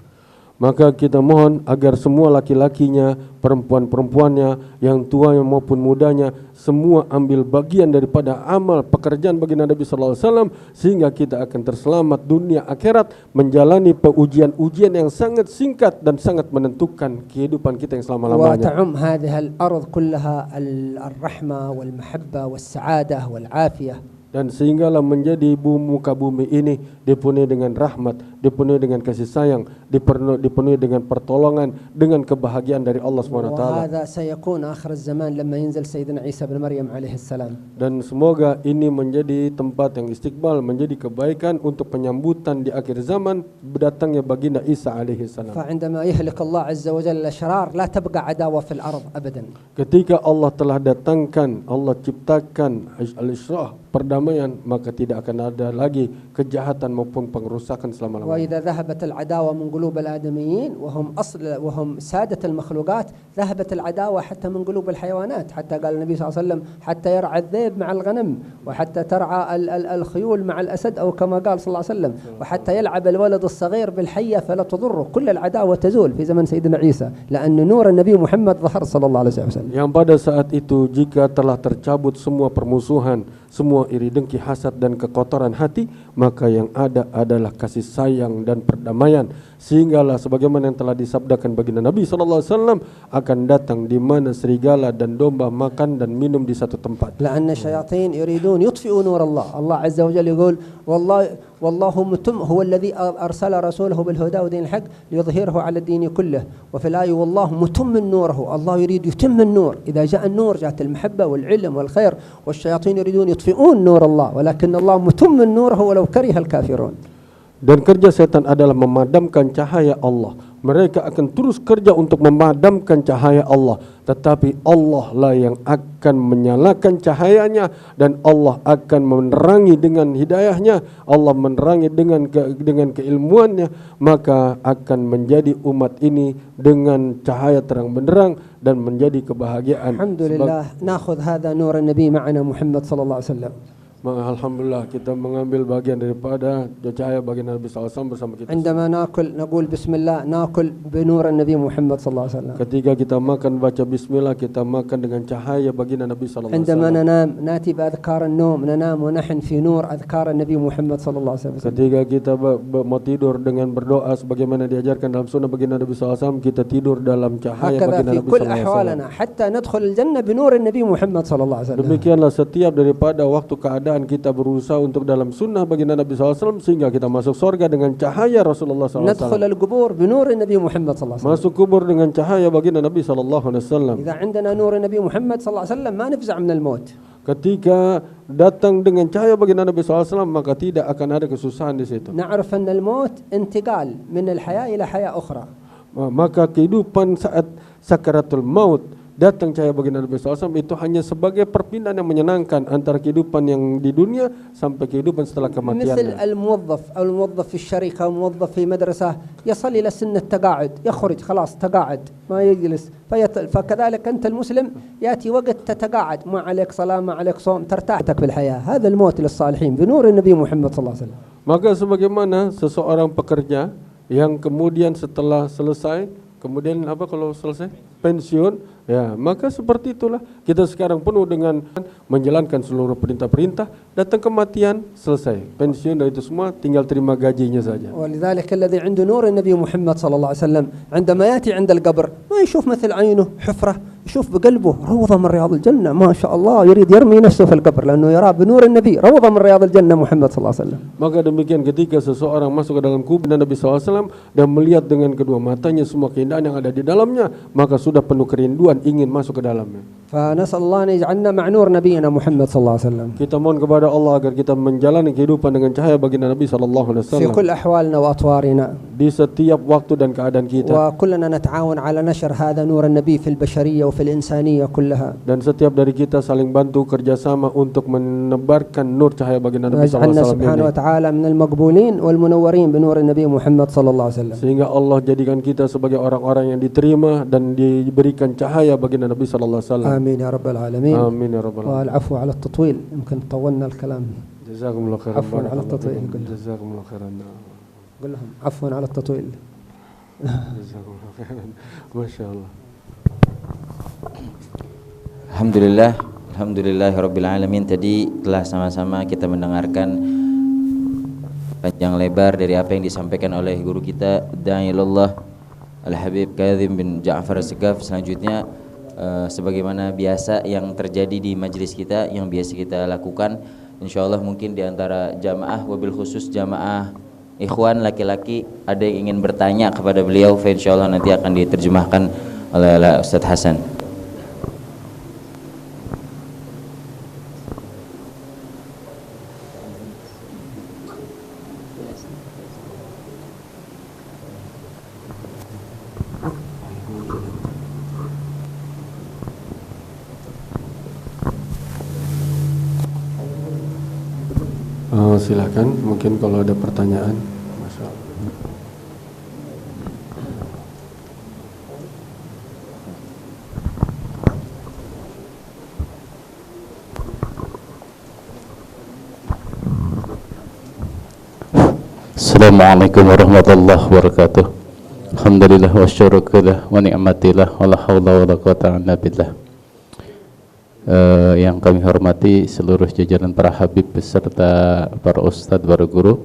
Maka kita mohon agar semua laki-lakinya, perempuan-perempuannya, yang tuanya maupun mudanya, semua ambil bagian daripada amal pekerjaan baginda Nabi sallallahu alaihi wasallam sehingga kita akan terselamat dunia akhirat, menjalani ujian-ujian yang sangat singkat dan sangat menentukan kehidupan kita yang selama-lamanya. وتعم هذه الأرض كلها الرحمة والمحبة والسعادة والعافية. Dan sehinggalah menjadi muka bumi ini dipenuhi dengan rahmat, dipenuhi dengan kasih sayang, dipenuhi dengan pertolongan, dengan kebahagiaan dari Allah SWT. وهذا سيكون آخر الزمان لما ينزل سيدنا عيسى بن مريم عليه السلام. Dan semoga ini menjadi tempat yang istiqbal, menjadi kebaikan untuk penyambutan di akhir zaman datangnya baginda Isa alaihi salam. فعندما يهلك الله عز وجل الأشرار لا تبقى عداوة في الأرض أبدا. Ketika Allah telah datangkan, Allah ciptakan al-isyrah, perdamaian, maka tidak akan ada lagi kejahatan maupun pengerusakan selama-lamanya. وإذا ذهبت العداوة من قلوب الآدميين وهم سادة المخلوقات ذهبت العداوة حتى من قلوب الحيوانات. حتى قال النبي صلى الله عليه وسلم حتى يرعى الذئب مع الغنم وحتى ترعى الخيول مع الأسد أو كما قال صلى الله عليه وسلم وحتى يلعب الولد الصغير بالحية فلا تضره. كل العداوة تزول في زمن سيدنا عيسى لأن نور النبي محمد ظهر صلى الله عليه وسلم. Yang pada saat itu jika telah tercabut semua permusuhan, semua iri dengki, hasad dan kekotoran hati, maka yang ada adalah kasih sayang dan perdamaian. Sehinggalah sebagaimana yang telah disabdakan baginda Nabi SAW akan datang di mana serigala dan domba makan dan minum di satu tempat. لأن الشياطين يريدون يطفئوا نور الله. الله عز وجل يقول والله متم هو الذي أرسل رسوله بالهدى ودين الحق ليظهره على الدين كله. وفي الآية والله متم نوره. الله يريد يتم النور. إذا جاء النور جاءت المحبة والعلم والخير والشياطين يريدون يطفئون نور الله ولكن الله متم نوره ولو كره الكافرون. Dan kerja setan adalah memadamkan cahaya Allah. Mereka akan terus kerja untuk memadamkan cahaya Allah, tetapi Allah lah yang akan menyalakan cahayanya dan Allah akan menerangi dengan hidayahnya, Allah menerangi dengan keilmuannya, maka akan menjadi umat ini dengan cahaya terang benderang dan menjadi kebahagiaan. Alhamdulillah, nakhudh hadha nur an-nabi ma'ana Muhammad sallallahu alaihi wasallam. Alhamdulillah kita mengambil bagian daripada cahaya baginda Nabi SAW bersama kita. عندما ناكل نقول بسم الله ناكل بنور النبي محمد صلى الله عليه وسلم. Ketika kita makan baca bismillah, kita makan dengan cahaya baginda Nabi SAW. عندما ننام ناتي بأذكار النوم ننام ونحن في نور أذكار النبي محمد صلى الله عليه وسلم. Ketika kita mau tidur dengan berdoa sebagaimana diajarkan dalam sunnah baginda Nabi SAW, kita tidur dalam cahaya baginda Nabi كل SAW. أحوالنا حتى ندخل الجنة بنور النبي محمد صلى الله عليه وسلم. Demikianlah setiap daripada waktu keadaan kita berusaha untuk dalam sunnah baginda Nabi SAW sehingga kita masuk surga dengan cahaya Rasulullah SAW. ندخل القبور بنور النبي محمد صلى الله عليه وسلم. Masuk kubur dengan cahaya baginda Nabi SAW. إذا عندنا نور النبي محمد صلى الله عليه وسلم ما نفزع من الموت. Ketika datang dengan cahaya baginda Nabi SAW, maka tidak akan ada kesusahan di situ. نعرف أن الموت انتقال من الحياة إلى حياة أخرى. Maka kehidupan saat sakaratul maut, datang cahaya baginda Nabi SAW itu hanya sebagai perpindahan yang menyenangkan antara kehidupan yang di dunia sampai kehidupan setelah kematian. مثل الموظف أو الموظف في الشركة أو الموظف في مدرسة يصل إلى سن التقاعد يخرج خلاص تقاعد ما يجلس فكذلك أنت المسلم يأتي وقت تتقاعد ما عليك صلاة ما عليك صوم ترتاحتك في الحياة. هذا الموت للصالحين بنور النبي محمد صلى الله عليه وسلم. Maka sebagaimana seseorang pekerja yang kemudian setelah selesai, kemudian apa kalau selesai? Pensiun, ya maka seperti itulah kita sekarang penuh dengan menjalankan seluruh perintah-perintah, datang kematian, selesai, pensiun dan itu semua tinggal terima gajinya saja. ولذلك الذي عنده نور النبي محمد صلى الله عليه وسلم عندما يأتي عند القبر ما يشوف مثل عينه حفرة، يشوف بقلبه روضة من رياض الجنة ما شاء الله، يريد يرمي نفسه في القبر لأنه يرى بنور النبي روضة من رياض الجنة محمد صلى الله عليه وسلم. Maka demikian ketika seseorang masuk ke dalam kubur Nabi SAW dan melihat dengan kedua matanya semua keindahan yang ada di dalamnya, maka sudah penuh kerinduan ingin masuk ke dalamnya. فنسأل الله أن يجعلنا مع نور نبينا محمد صلى الله عليه وسلم Kita mohon kepada Allah agar kita menjalani kehidupan dengan cahaya baginda Nabi sallallahu alaihi في wasallam كل أحوالنا وأطوارنا, di setiap waktu dan keadaan kita, وكلنا نتعاون على نشر هذا نور النبي في البشرية وفي الإنسانية كلها. dan setiap dari kita saling bantu kerjasama untuk menebarkan nur cahaya baginda Nabi sallallahu ويجعلنا alaihi wasallam سبحانه ini. وتعالى من المقبولين والمنورين بنور النبي محمد صلى الله عليه وسلم. Sehingga Allah jadikan kita sebagai orang-orang yang diterima dan diberikan cahaya baginda Nabi sallallahu alaihi wasallam. آمين يا رب العالمين. Amin ya rabbal alamin. والعفو على التطويل, يمكن طولنا الكلام. Jazakumullah khairan. عفوا على التطويل. Jazakumullah khairan. قل لهم عفوا على التطويل. Jazakumullah khairan. Masyaallah. Alhamdulillah Rabbil Alamin. Tadi telah sama-sama kita mendengarkan panjang lebar dari apa yang disampaikan oleh guru kita Da'ilullah Al-Habib Kazim bin Ja'far As-Segaf. Selanjutnya sebagaimana biasa yang terjadi di majelis kita, yang biasa kita lakukan, insyaallah mungkin di antara jamaah, wabil khusus jamaah ikhwan laki-laki, ada yang ingin bertanya kepada beliau, insyaallah nanti akan diterjemahkan oleh Ustaz Hasan. Silakan, mungkin kalau ada pertanyaan. Masyaallah. Assalamualaikum warahmatullahi wabarakatuh. Alhamdulillah wa syukurlah wa ni'matillah wa la haula wa la quwwata illa billah. Yang kami hormati seluruh jajaran para habib beserta para ustadz, para guru,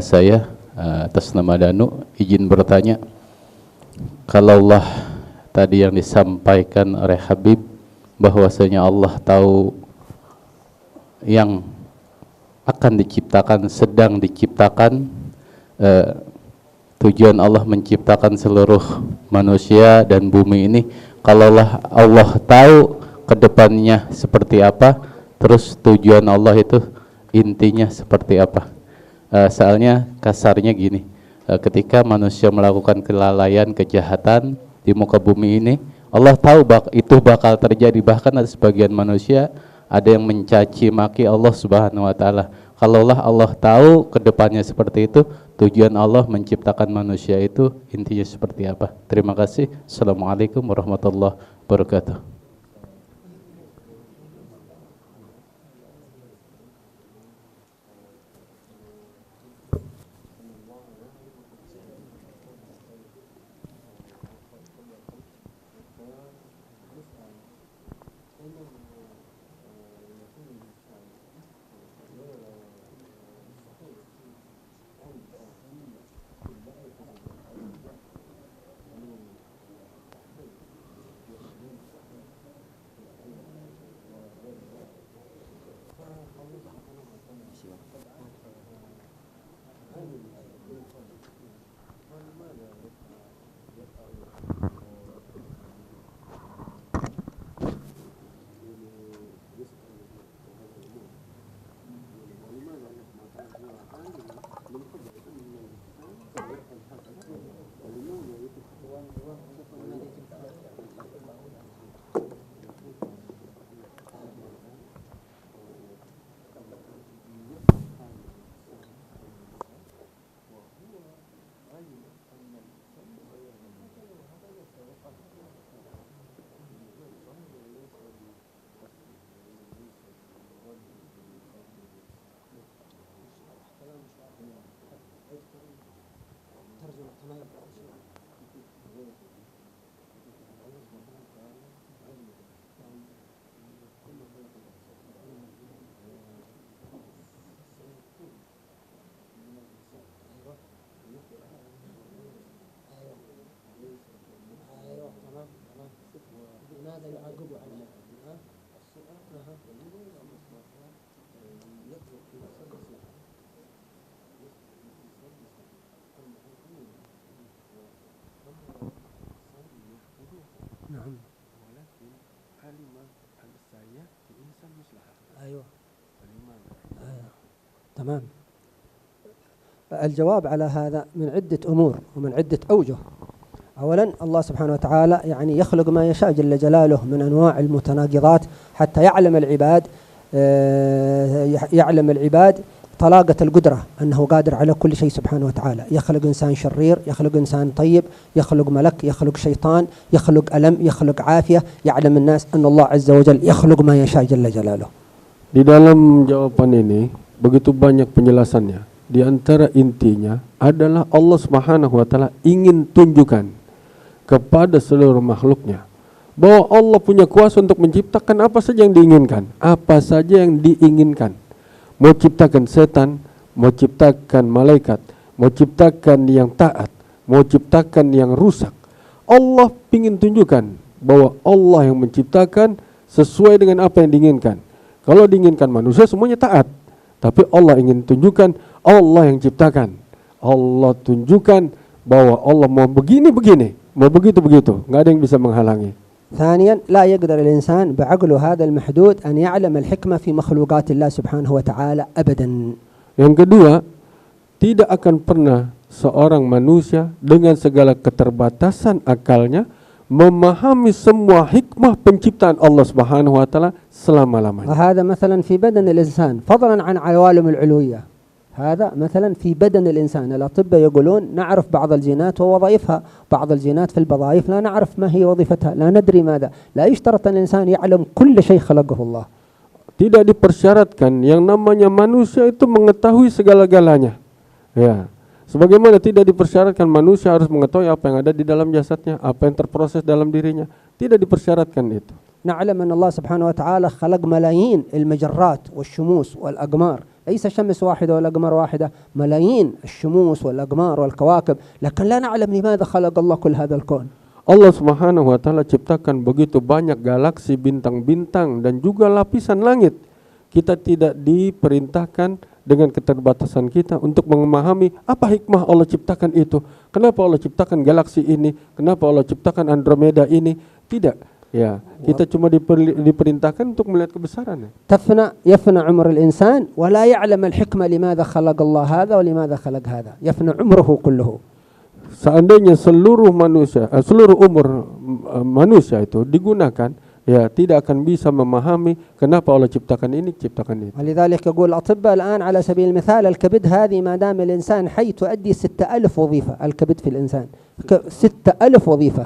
saya atas nama Danu izin bertanya, kalaulah tadi yang disampaikan oleh Habib bahwasanya Allah tahu yang akan diciptakan, sedang diciptakan, tujuan Allah menciptakan seluruh manusia dan bumi ini, kalaulah Allah tahu kedepannya seperti apa, terus tujuan Allah itu intinya seperti apa. Soalnya kasarnya gini, ketika manusia melakukan kelalaian, kejahatan di muka bumi ini, Allah tahu itu bakal terjadi. Bahkan ada sebagian manusia ada yang mencaci maki Allah Subhanahu wa taala. Kalaulah Allah tahu kedepannya seperti itu, tujuan Allah menciptakan manusia itu intinya seperti apa. Terima kasih. Assalamualaikum warahmatullahi wabarakatuh. نعم ولكن هل أيوة. تمام. الجواب على هذا من عدة أمور ومن عدة أوجه. أولا الله سبحانه وتعالى يعني يخلق ما يشاء جل جلاله من أنواع المتناقضات حتى يعلم العباد طلاقة القدرة أنه قادر على كل شيء سبحانه وتعالى. يخلق إنسان شرير، يخلق إنسان طيب، يخلق ملك، يخلق شيطان، يخلق ألم، يخلق عافية. يعلم الناس أن الله عز وجل يخلق ما يشاء جل جلاله. Di dalam jawaban ini begitu banyak penjelasannya. Di antara intinya adalah Allah Subhanahu wa taala ingin tunjukkan kepada seluruh makhluknya bahwa Allah punya kuasa untuk menciptakan apa saja yang diinginkan, apa saja yang diinginkan. Mau ciptakan setan, mau ciptakan malaikat, mau ciptakan yang taat, mau ciptakan yang rusak. Allah ingin tunjukkan bahwa Allah yang menciptakan sesuai dengan apa yang diinginkan. Kalau diinginkan manusia semuanya taat, tapi Allah ingin tunjukkan Allah yang ciptakan. Allah tunjukkan bahwa Allah mau begini-begini, mau begitu-begitu, nggak ada yang bisa menghalangi. ثانيا لا يقدر الإنسان بعقله هذا المحدود أن يعلم الحكمة في مخلوقات الله سبحانه وتعالى أبدا. Yang kedua, tidak akan pernah seorang manusia dengan segala keterbatasan akalnya memahami semua hikmah penciptaan Allah Subhanahu wa taala selama-lamanya. وهذا مثلا في بدن الإنسان فضلا عن عوالم العلوية. هذا مثلا في بدن الإنسان. الأطباء يقولون نعرف بعض الجينات ووظائفها، بعض الجينات في الوظائف لا نعرف ما هي وظيفتها، لا ندري ماذا. لا يشترط أن الإنسان يعلم كل شيء خلقه الله. Tidak dipersyaratkan yang namanya manusia itu mengetahui segala-galanya. Ya. Sebagaimana tidak dipersyaratkan manusia harus mengetahui apa yang ada di dalam jasadnya, apa yang terproses dalam dirinya. Tidak dipersyaratkan itu. نعلم أن الله سبحانه وتعالى خلق ملايين المجرات والشموس والأقمار. ليس شمس واحدة ولا قمر واحدة، ملايين الشموس والأقمار والكواكب، لكن لا نعلم لماذا خلق الله كل هذا الكون. Allah Subhanahu wa taala ciptakan begitu banyak galaksi, bintang-bintang dan juga lapisan langit. Kita tidak diperintahkan dengan keterbatasan kita untuk memahami apa hikmah Allah ciptakan itu. Kenapa Allah ciptakan galaksi ini? Kenapa Allah ciptakan Andromeda ini? Tidak. Ya, kita cuma diperintahkan untuk melihat kebesarannya. يفنى عمر الإنسان ولا يعلم الحكمة لماذا خلق الله هذا ولماذا خلق هذا. يفنى عمره كله. Seandainya seluruh umur manusia itu digunakan, ya tidak akan bisa memahami kenapa Allah ciptakan ini, ciptakan itu. ولذلك يقول الأطباء الآن على سبيل المثال الكبد هذه ما دام الإنسان حي تؤدي 6000 وظيفة. الكبد في الإنسان 6000 وظيفة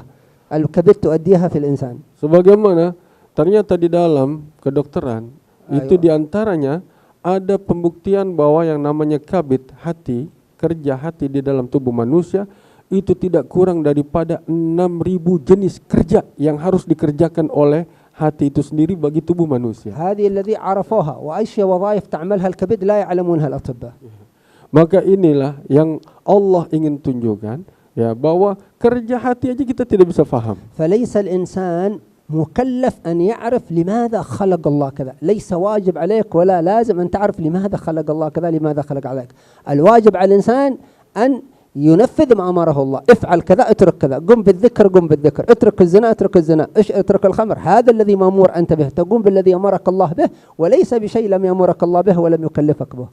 الكبد تؤديها في الإنسان. Sebagaimana ternyata di dalam kedokteran itu diantaranya ada pembuktian bahwa yang namanya kabid, hati, kerja hati di dalam tubuh manusia itu tidak kurang daripada 6.000 jenis kerja yang harus dikerjakan oleh hati itu sendiri bagi tubuh manusia. هذه الذي عرفوها وأشياء وظائف تعملها الكبد لا يعلمونها الأطباء. Maka inilah yang Allah ingin tunjukkan, ya, bahwa kerja hati aja kita tidak bisa faham. فليس الإنسان مكلف أن يعرف لماذا خلق الله كذا. ليس واجب عليك ولا لازم أن تعرف لماذا خلق الله كذا، لماذا خلق عليك. الواجب على الإنسان أن ينفذ ما أمره الله. افعل كذا اترك كذا، قم بالذكر قم بالذكر، اترك الزنا اترك الزنا، اترك الخمر. هذا الذي مأمور أنت به، تقوم بالذي أمرك الله به وليس بشيء لم يأمرك الله به ولم يكلفك به.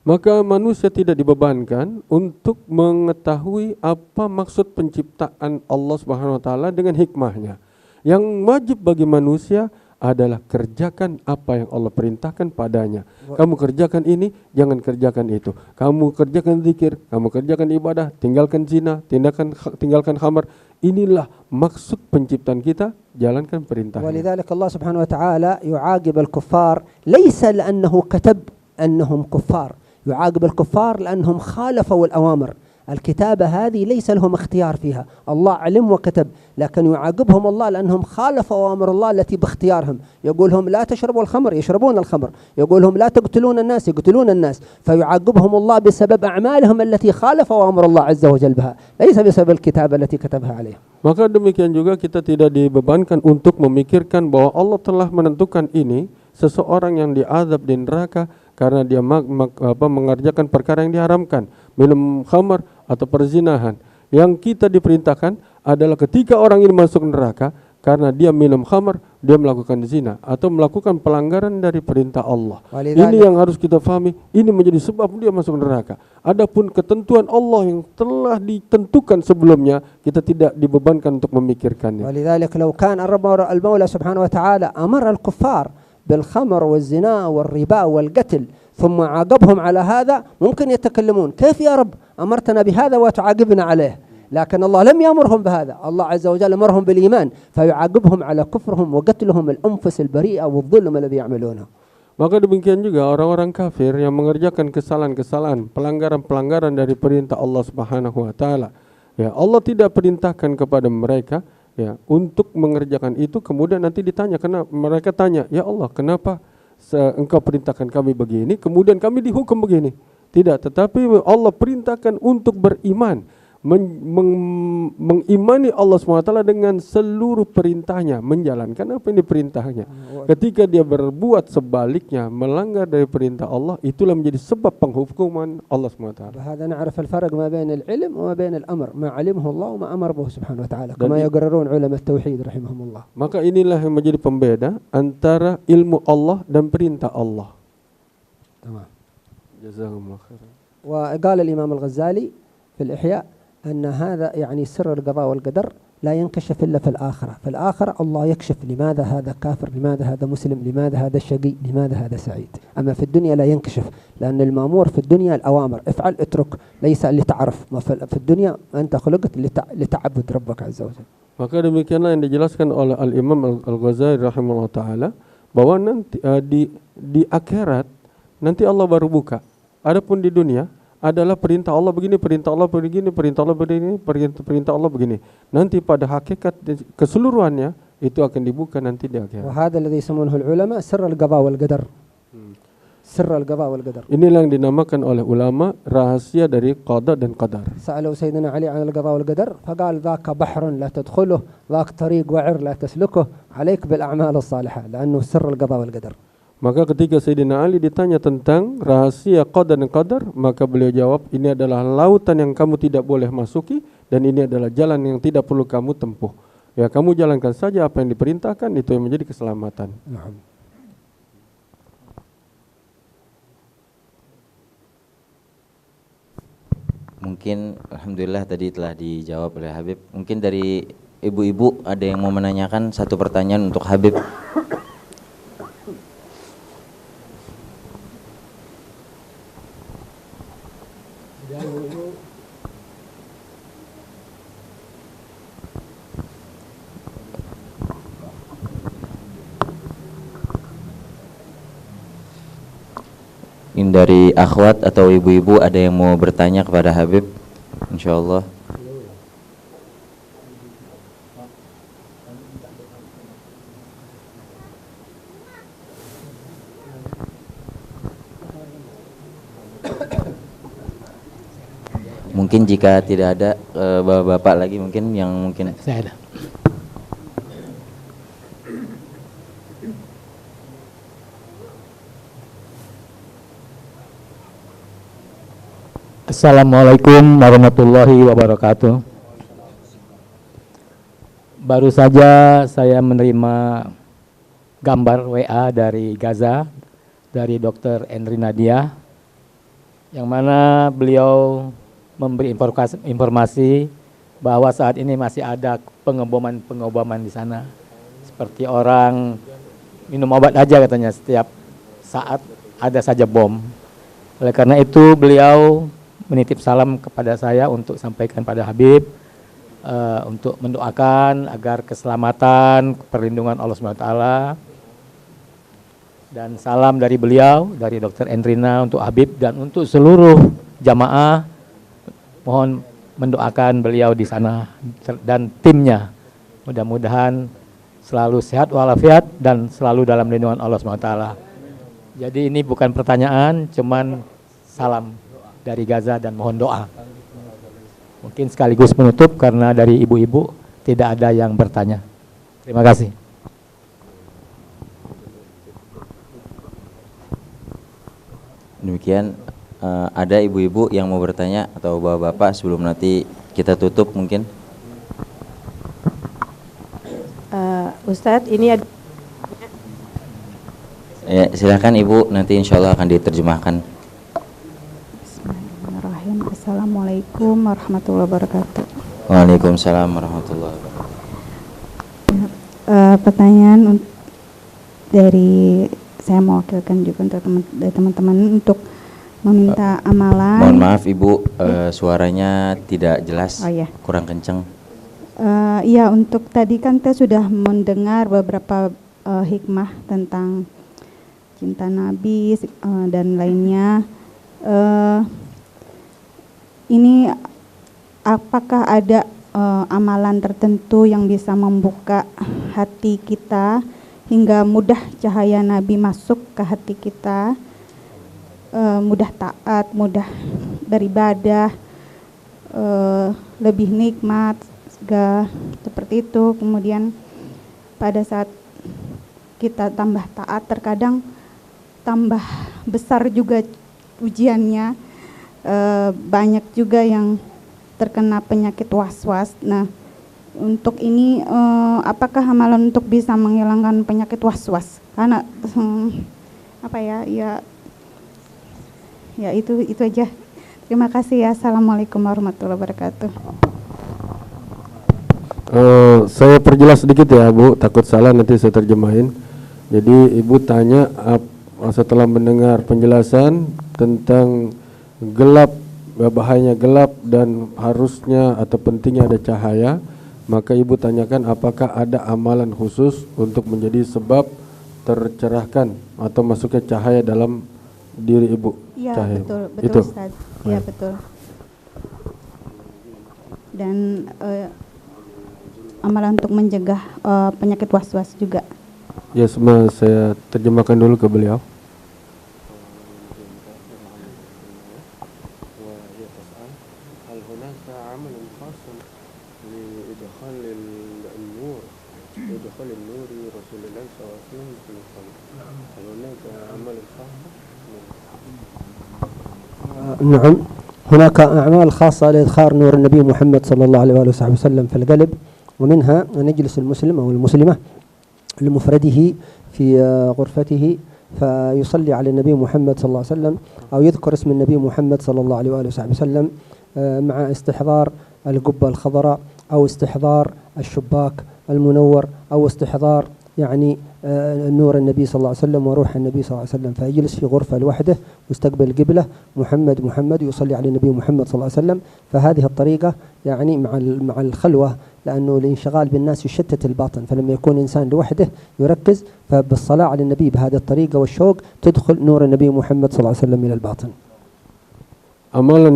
Maka manusia tidak dibebankan untuk mengetahui apa maksud penciptaan Allah Subhanahu wa taala dengan hikmahnya. Yang wajib bagi manusia adalah kerjakan apa yang Allah perintahkan padanya. Kamu kerjakan ini, jangan kerjakan itu. Kamu kerjakan zikir, kamu kerjakan ibadah, tinggalkan zina, tinggalkan khamar. Inilah maksud penciptaan kita, jalankan perintahnya. ولذلك الله سبحانه وتعالى يعاقب الكفار ليس لأنه كتب أنهم كفار، يعاقب الكفار لأنهم خالفوا الأوامر. الكتابة هذه ليس لهم اختيار فيها، الله علم وكتب، لكن يعاقبهم الله لأنهم خالفوا أوامر الله التي باختيارهم. يقولهم لا تشربوا الخمر يشربون الخمر، يقولهم لا تقتلون الناس يقتلون الناس، فيعاقبهم الله بسبب أعمالهم التي خالفوا أوامر الله عز وجل بها، ليس بسبب الكتابة التي كتبها عليهم. Maka demikian juga kita tidak dibebankan untuk memikirkan bahwa Allah telah menentukan ini, seseorang yang diazab di neraka karena dia mengerjakan perkara yang diharamkan, minum khamar atau perzinahan. Yang kita diperintahkan adalah ketika orang ini masuk neraka karena dia minum khamar, dia melakukan zina atau melakukan pelanggaran dari perintah Allah. Walidhalika- Ini yang harus kita fahami, ini menjadi sebab dia masuk neraka. Adapun ketentuan Allah yang telah ditentukan sebelumnya, kita tidak dibebankan untuk memikirkannya. ولذلك لو كان المولى سبحانه وتعالى أمر الكفار بالخمر والزنا والربا والقتل ثم عاقبهم على هذا ممكن يتكلمون كيف يا رب أمرتنا بهذا وتعاقبنا عليه، لكن الله لم يأمرهم بهذا، الله عز وجل أمرهم بالإيمان فيعاقبهم على كفرهم وقتلهم الأنفس البريئة والظلم الذي يعملونه. Maka demikian juga orang-orang kafir yang mengerjakan kesalahan-kesalahan, pelanggaran-pelanggaran dari perintah Allah Subhanahu wa taala. Ya, Allah tidak perintahkan kepada mereka ya untuk mengerjakan itu, kemudian nanti ditanya, karena mereka tanya, "Ya Allah, kenapa engkau perintahkan kami begini, kemudian kami dihukum begini?" Tidak, tetapi Allah perintahkan untuk beriman, mengimani Allah SWT dengan seluruh perintahnya, menjalankan apa yang diperintahnya. Ketika dia berbuat sebaliknya, melanggar dari perintah Allah, itulah menjadi sebab penghukuman Allah SWT. وهذا نعرف الفرق ما بين العلم وما بين الأمر، ما علمه الله وما أمر به سبحانه وتعالى كما يقررون علماء التوحيد رحمهم الله. Maka inilah yang menjadi pembeda antara ilmu Allah dan perintah Allah. تمام. Jazakumullah khairan. وقال الإمام الغزالي في الإحياء أن هذا يعني سر القضاء والقدر لا ينكشف إلا في الآخرة، في الآخرة الله يكشف لماذا هذا كافر، لماذا هذا مسلم، لماذا هذا شقي، لماذا هذا سعيد. أما في الدنيا لا ينكشف، لأن المأمور في الدنيا الأوامر، افعل اترك، ليس لتعرف، ما في الدنيا أنت خلقت لتعبد ربك عز وجل. Maka demikianlah yang dijelaskan oleh Al-Imam Al-Ghazali rahimahullah ta'ala, bahwa nanti di akhirat nanti Allah baru buka. Adapun di dunia adalah perintah Allah begini, perintah Allah begini, perintah Allah begini, perintah Allah begini. Nanti pada hakikat keseluruhannya itu akan dibuka nanti di akhirat. وهذا الذي يسمونه العلماء سر القضاء والقدر. سر القضاء والقدر. Inilah yang dinamakan oleh ulama rahasia dari qada dan qadar. سألوا سيدنا علي عن القضاء والقدر فقال ذاك بحر لا تدخله، ذاك طريق وعر لا تسلكه، عليك بالأعمال الصالحة لأنه سر القضاء والقدر. Maka ketika Sayyidina Ali ditanya tentang rahasia qada dan qadar, maka beliau jawab, ini adalah lautan yang kamu tidak boleh masuki, dan ini adalah jalan yang tidak perlu kamu tempuh. Ya, kamu jalankan saja apa yang diperintahkan, itu yang menjadi keselamatan. Mungkin alhamdulillah tadi telah dijawab oleh Habib. Mungkin dari ibu-ibu ada yang mau menanyakan satu pertanyaan untuk Habib. Ini dari akhwat atau ibu-ibu ada yang mau bertanya kepada Habib, insyaallah. Mungkin jika tidak ada bapak-bapak lagi mungkin yang mungkin Saya ada. Assalamualaikum warahmatullahi wabarakatuh. Baru saja saya menerima gambar WA dari Gaza, dari Dr. Enri Nadia, yang mana beliau memberi informasi bahwa saat ini masih ada pengeboman di sana. Seperti orang minum obat aja katanya, setiap saat ada saja bom. Oleh karena itu beliau menitip salam kepada saya untuk sampaikan pada Habib untuk mendoakan agar keselamatan, perlindungan Allah SWT, dan salam dari beliau, dari Dr. Endrina untuk Habib dan untuk seluruh jamaah. Mohon mendoakan beliau di sana dan timnya. Mudah-mudahan selalu sehat walafiat dan selalu dalam lindungan Allah SWT. Jadi ini bukan pertanyaan, cuman salam dari Gaza dan mohon doa. Mungkin sekaligus menutup karena dari ibu-ibu tidak ada yang bertanya. Terima kasih. demikian. Ada ibu-ibu yang mau bertanya atau bapak-bapak sebelum nanti kita tutup mungkin? Ustadz, ini Ya, silakan Ibu, nanti insya Allah akan diterjemahkan. Bismillahirrahmanirrahim. Assalamualaikum warahmatullahi wabarakatuh. Waalaikumsalam warahmatullahi wabarakatuh. Pertanyaan dari saya mewakilkan juga untuk teman-teman untuk meminta amalan. Mohon maaf Ibu, suaranya tidak jelas, Oh, iya. kurang kencang. Iya, untuk tadi kan kita sudah mendengar beberapa hikmah tentang cinta Nabi dan lainnya. Ini apakah ada amalan tertentu yang bisa membuka hati kita hingga mudah cahaya Nabi masuk ke hati kita, mudah taat, mudah beribadah, lebih nikmat, seperti itu. Kemudian pada saat kita tambah taat, terkadang tambah besar juga ujiannya, banyak juga yang terkena penyakit was-was. Nah, untuk ini apakah amalan untuk bisa menghilangkan penyakit was-was? Karena ya itu aja. Terima kasih ya. Assalamualaikum warahmatullahi wabarakatuh. Saya perjelas sedikit ya Bu, takut salah nanti saya terjemahin. Jadi Ibu tanya setelah mendengar penjelasan tentang gelap, bahayanya gelap dan harusnya atau pentingnya ada cahaya, maka Ibu tanyakan apakah ada amalan khusus untuk menjadi sebab tercerahkan atau masuknya cahaya dalam diri Ibu. Iya, cahaya. betul Itu. Ustaz. Iya, betul. Dan amalan untuk mencegah penyakit was-was juga. Ya, semua saya terjemahkan dulu ke beliau. نعم، هناك أعمال خاصة لإدخال نور النبي محمد صلى الله عليه وآله وصحبه وسلم في القلب، ومنها أن يجلس المسلم أو المسلمة لمفرده في غرفته فيصلي على النبي محمد صلى الله عليه وسلم أو يذكر اسم النبي محمد صلى الله عليه وآله وصحبه وسلم مع استحضار القبة الخضراء أو استحضار الشباك المنور أو استحضار يعني نور النبي صلى الله عليه وسلم وروح النبي صلى الله عليه وسلم، فيجلس في غرفة لوحده ويستقبل القبلة محمد يصلي على النبي محمد صلى الله عليه وسلم. فهذه الطريقة يعني مع الخلوة، لأنه الانشغال بالناس يشتت الباطن، فلما يكون إنسان لوحده يركز، فبالصلاة على النبي بهذه الطريقة والشوق تدخل نور النبي محمد صلى الله عليه وسلم إلى الباطن. Amalan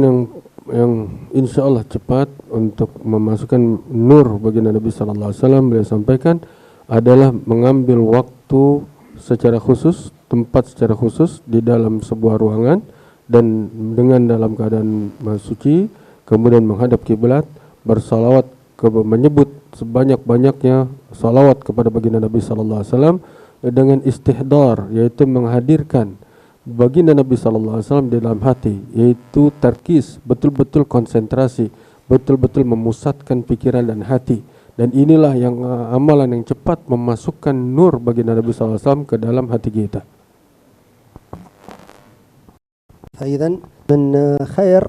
yang insya Allah cepat untuk memasukkan nur bagi Nabi Sallallahu Alaihi Wasallam, beliau sampaikan adalah mengambil waktu secara khusus, tempat secara khusus di dalam sebuah ruangan dan dengan dalam keadaan suci, kemudian menghadap kiblat, bersalawat, menyebut sebanyak-banyaknya salawat kepada baginda Nabi Sallallahu Alaihi Wasallam dengan istihdar, yaitu menghadirkan baginda Nabi Sallallahu Alaihi Wasallam di dalam hati, yaitu tarkis, betul-betul konsentrasi, betul-betul memusatkan pikiran dan hati. Dan inilah yang amalan yang cepat memasukkan nur baginda Nabi Sallallahu Alaihi Wasallam ke dalam hati kita. فإذا من خير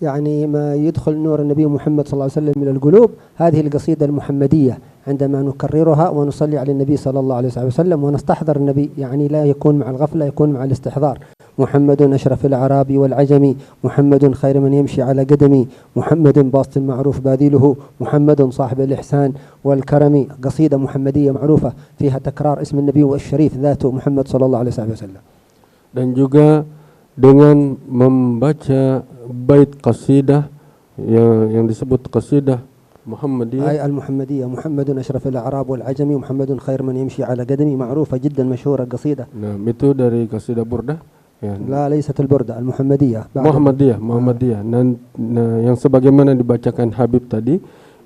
يعني ما يدخل نور النبي محمد صلى الله عليه وسلم إلى القلوب هذه القصيدة المحمدية، عندما نكررها ونصلي على النبي صلى الله عليه وسلم ونستحضر النبي، يعني لا يكون مع الغفلة، يكون مع الاستحضار. محمد أشرف الأعراب والعجم، محمد خير من يمشي على قدمي، محمد باسط معروف باذله، محمد صاحب الإحسان والكرم. قصيدة محمدية معروفة فيها تكرار اسم النبي والشريف ذاته محمد صلى الله عليه وسلم. Dan juga dengan membaca bait qasidah yang disebut qasidah Muhammadiyah. أي المحمدية، محمد أشرف الأعراب والعجم، محمد خير من يمشي على قدمي، معروفة جدا مشهورة قصيدة. Nah, itu dari qasidah Burdah. Ya. لا ليست البردة، المحمدية. Muhammadiyah. Nah, yang sebagaimana dibacakan Habib tadi,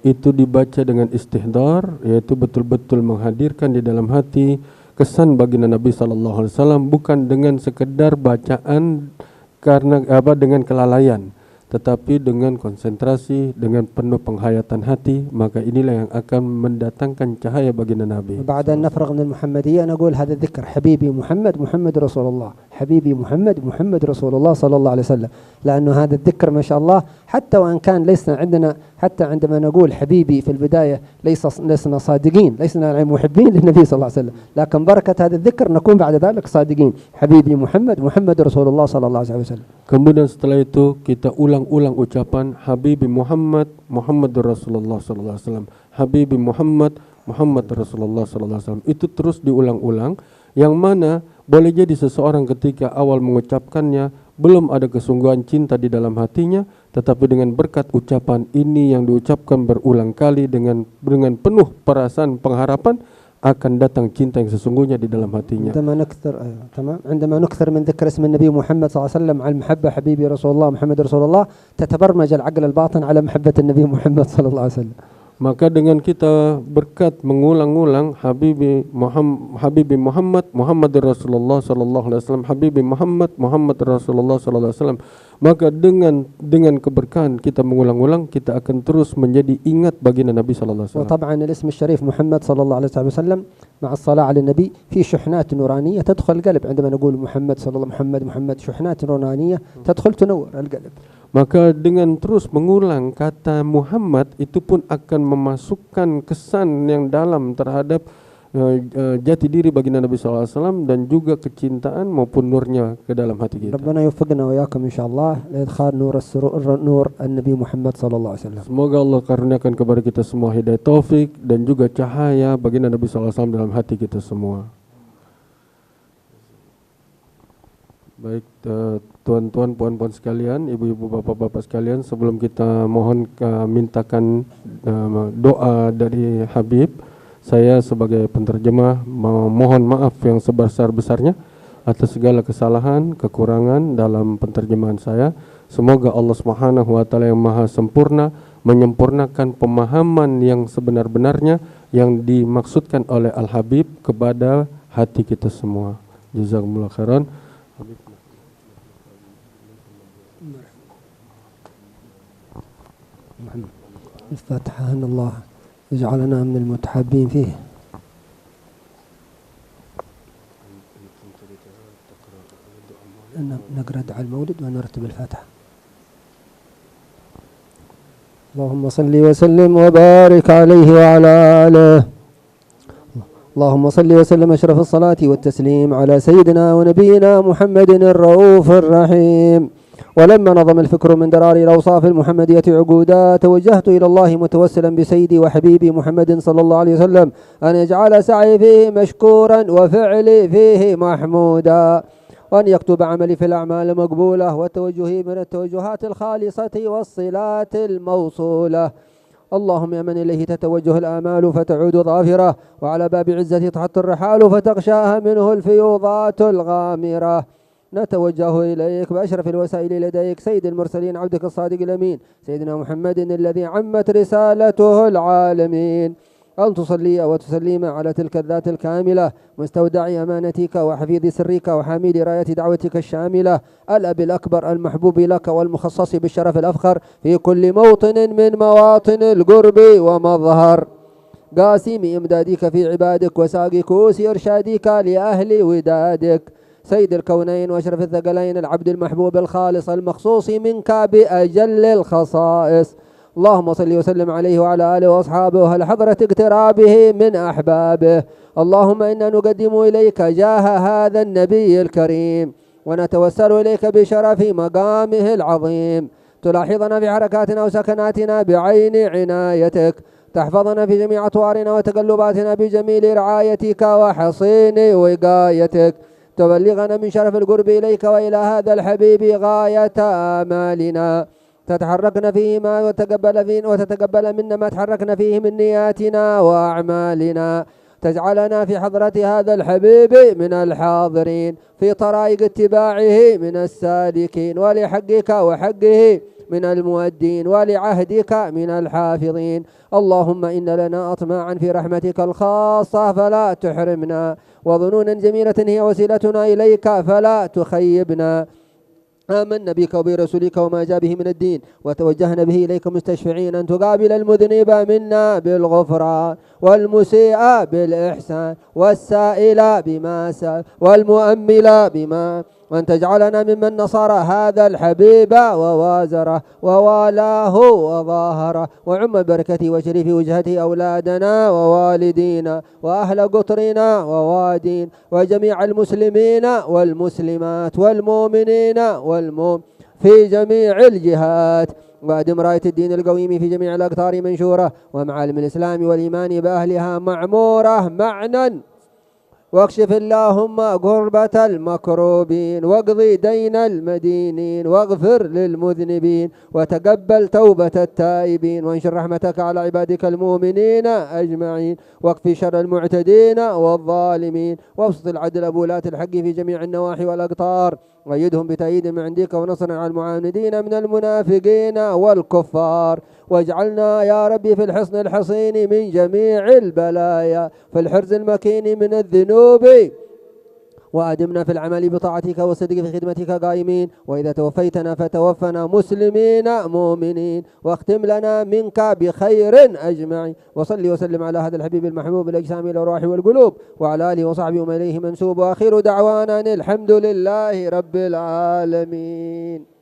itu dibaca dengan istihdar, yaitu betul-betul menghadirkan di dalam hati kesan baginda Nabi Sallallahu Alaihi Wasallam, bukan dengan sekedar bacaan karena dengan kelalaian, tetapi dengan konsentrasi, dengan penuh penghayatan hati, maka inilah yang akan mendatangkan cahaya baginda Nabi. بعد أن نفرغ من المحمدية نقول هذا الذكر حبيبي محمد محمد رسول الله، حبيبي محمد محمد رسول الله صلى الله عليه وسلم، لأنه هذا الذكر ما شاء الله حتى وإن كان ليس عندنا، حتى عندما نقول حبيبي في البداية لسنا صادقين، لسنا محبين للنبي صلى الله عليه وسلم، لكن بركة هذا الذكر نكون بعد ذلك صادقين، حبيبي محمد محمد رسول الله صلى الله عليه وسلم. Kemudian setelah itu kita ulang-ulang ucapan Habibi Muhammad Muhammad Rasulullah sallallahu alaihi wasallam, Habibi Muhammad Muhammad Rasulullah sallallahu alaihi wasallam. Itu terus diulang-ulang, yang mana boleh jadi seseorang ketika awal mengucapkannya belum ada kesungguhan cinta di dalam hatinya, tetapi dengan berkat ucapan ini yang diucapkan berulang kali dengan penuh perasaan pengharapan, akan datang cinta yang sesungguhnya di dalam hatinya. عندما نكثر من ذكر اسم النبي محمد صلى الله عليه وسلم على المحبة حبيبي رسول الله محمد رسول الله تتبرمج العقل الباطن على محبة النبي محمد صلى الله عليه وسلم. Maka dengan kita berkat mengulang-ulang Habibi Muhammad Muhammad Rasulullah sallallahu alaihi wasallam, Habibi Muhammad Muhammad Rasulullah sallallahu alaihi wasallam, maka dengan keberkahan kita mengulang-ulang, kita akan terus menjadi ingat baginda Nabi sallallahu alaihi wasallam. وطبعا الاسم الشريف محمد صلى الله عليه وسلم مع الصلاة على النبي في شحنات نورانية تدخل القلب. عندما نقول محمد صلى الله محمد شحنات نورانية تدخل تنور القلب. Maka dengan terus mengulang kata Muhammad, itu pun akan memasukkan kesan yang dalam terhadap jati diri baginda Nabi SAW dan juga kecintaan maupun nurnya ke dalam hati kita. ربنا يوفقنا وإياكم إن شاء الله لإدخال نور النبي محمد صلى الله عليه وسلم. Semoga Allah karuniakan kepada kita semua hidayah taufik dan juga cahaya baginda Nabi SAW dalam hati kita semua. Baik, tuan-tuan, puan-puan sekalian, ibu-ibu, bapak-bapak sekalian, sebelum kita mohon mintakan doa dari Habib, saya sebagai penterjemah mohon maaf yang sebesar-besarnya atas segala kesalahan, kekurangan dalam penterjemahan saya. Semoga Allah Subhanahu wa taala yang Maha sempurna menyempurnakan pemahaman yang sebenar-benarnya yang dimaksudkan oleh Al-Habib kepada hati kita semua. Jazakumullah khairan. الفاتحة أن الله يجعلنا من المتحابين فيه. نقرأ دعاء المولد ونرتب الفاتحة. اللهم صل وسلم وبارك عليه وعلى آله. اللهم صل وسلم أشرف الصلاة والتسليم على سيدنا ونبينا محمد الرؤوف الرحيم. ولما نظم الفكر من درار الأوصاف المحمدية عقودا توجهت إلى الله متوسلا بسيدي وحبيبي محمد صلى الله عليه وسلم أن يجعل سعي فيه مشكورا وفعلي فيه محمودا، وأن يكتب عملي في الأعمال مقبولة وتوجهي من التوجهات الخالصة والصلات الموصولة. اللهم يا من إليه تتوجه الآمال فتعود ظافرة، وعلى باب عزة تحط الرحال فتغشاها منه الفيوضات الغامرة. نتوجه إليك بأشرف الوسائل لديك سيد المرسلين عبدك الصادق الأمين سيدنا محمد الذي عمت رسالته العالمين، أن تصلي وتسلم على تلك الذات الكاملة مستودع أمانتك وحفيظ سرك وحامل راية دعوتك الشاملة، الأب الأكبر المحبوب لك والمخصص بالشرف الأفخر في كل موطن من مواطن القرب ومظهر، قاسم إمدادك في عبادك وساقي كؤوس إرشادك لأهل ودادك، سيد الكونين وأشرف الثقلين العبد المحبوب الخالص المخصوص منك بأجل الخصائص. اللهم صل وسلم عليه وعلى آله وأصحابه لحضرة اقترابه من أحبابه. اللهم إنا نقدم إليك جاه هذا النبي الكريم ونتوسل إليك بشرف مقامه العظيم، تلاحظنا في حركاتنا وسكناتنا بعين عنايتك، تحفظنا في جميع أطوارنا وتقلباتنا بجميل رعايتك وحصين وقايتك، تبلغنا من شرف القرب إليك وإلى هذا الحبيب غاية آمالنا، تتحركنا فيه ما وتتقبل منا ما تحركنا فيه من نياتنا وأعمالنا، تجعلنا في حضرة هذا الحبيب من الحاضرين، في طرائق اتباعه من السالكين، ولحقك وحقه من المؤدين، ولعهدك من الحافظين. اللهم إن لنا أطماعا في رحمتك الخاصة فلا تحرمنا، وظنونا جميلة هي وسيلتنا إليك فلا تخيبنا، آمنا بك وبرسولك وما جاء به من الدين، وتوجهنا به إليك مستشفعين أن تقابل المذنب منا بالغفران، والمسيء بالإحسان، والسائل بما سأل، والمؤمل بما، وأن تجعلنا ممن نصر هذا الحبيب ووازره ووالاه وظاهره، وعم بركته وشريف وجهته أولادنا ووالدينا وأهل قطرنا ووادين وجميع المسلمين والمسلمات والمؤمنين في جميع الجهات، وأدم راية الدين القويم في جميع الأقطار منشورة، ومعالم الإسلام والإيمان بأهلها معمورة معنا، واكشف اللهم غربة المكروبين، واقضي دين المدينين، واغفر للمذنبين، وتقبل توبة التائبين، وانشر رحمتك على عبادك المؤمنين أجمعين، واكفي شر المعتدين والظالمين، وابسط العدل بولاة الحق في جميع النواحي والأقطار، وأيدهم بتأييد من عندك ونصر على المعاندين من المنافقين والكفار، واجعلنا يا ربي في الحصن الحصين من جميع البلايا، في الحرز المكين من الذنوب، وأدمنا في العمل بطاعتك والصدق في خدمتك قائمين، وإذا توفيتنا فتوفنا مسلمين مؤمنين، واختم لنا منك بخير أجمعين، وصلي وسلم على هذا الحبيب المحبوب الأجسام الأرواح والقلوب، وعلى آله وصحبه ومن إليه منسوب، وآخر دعوانا الحمد لله رب العالمين.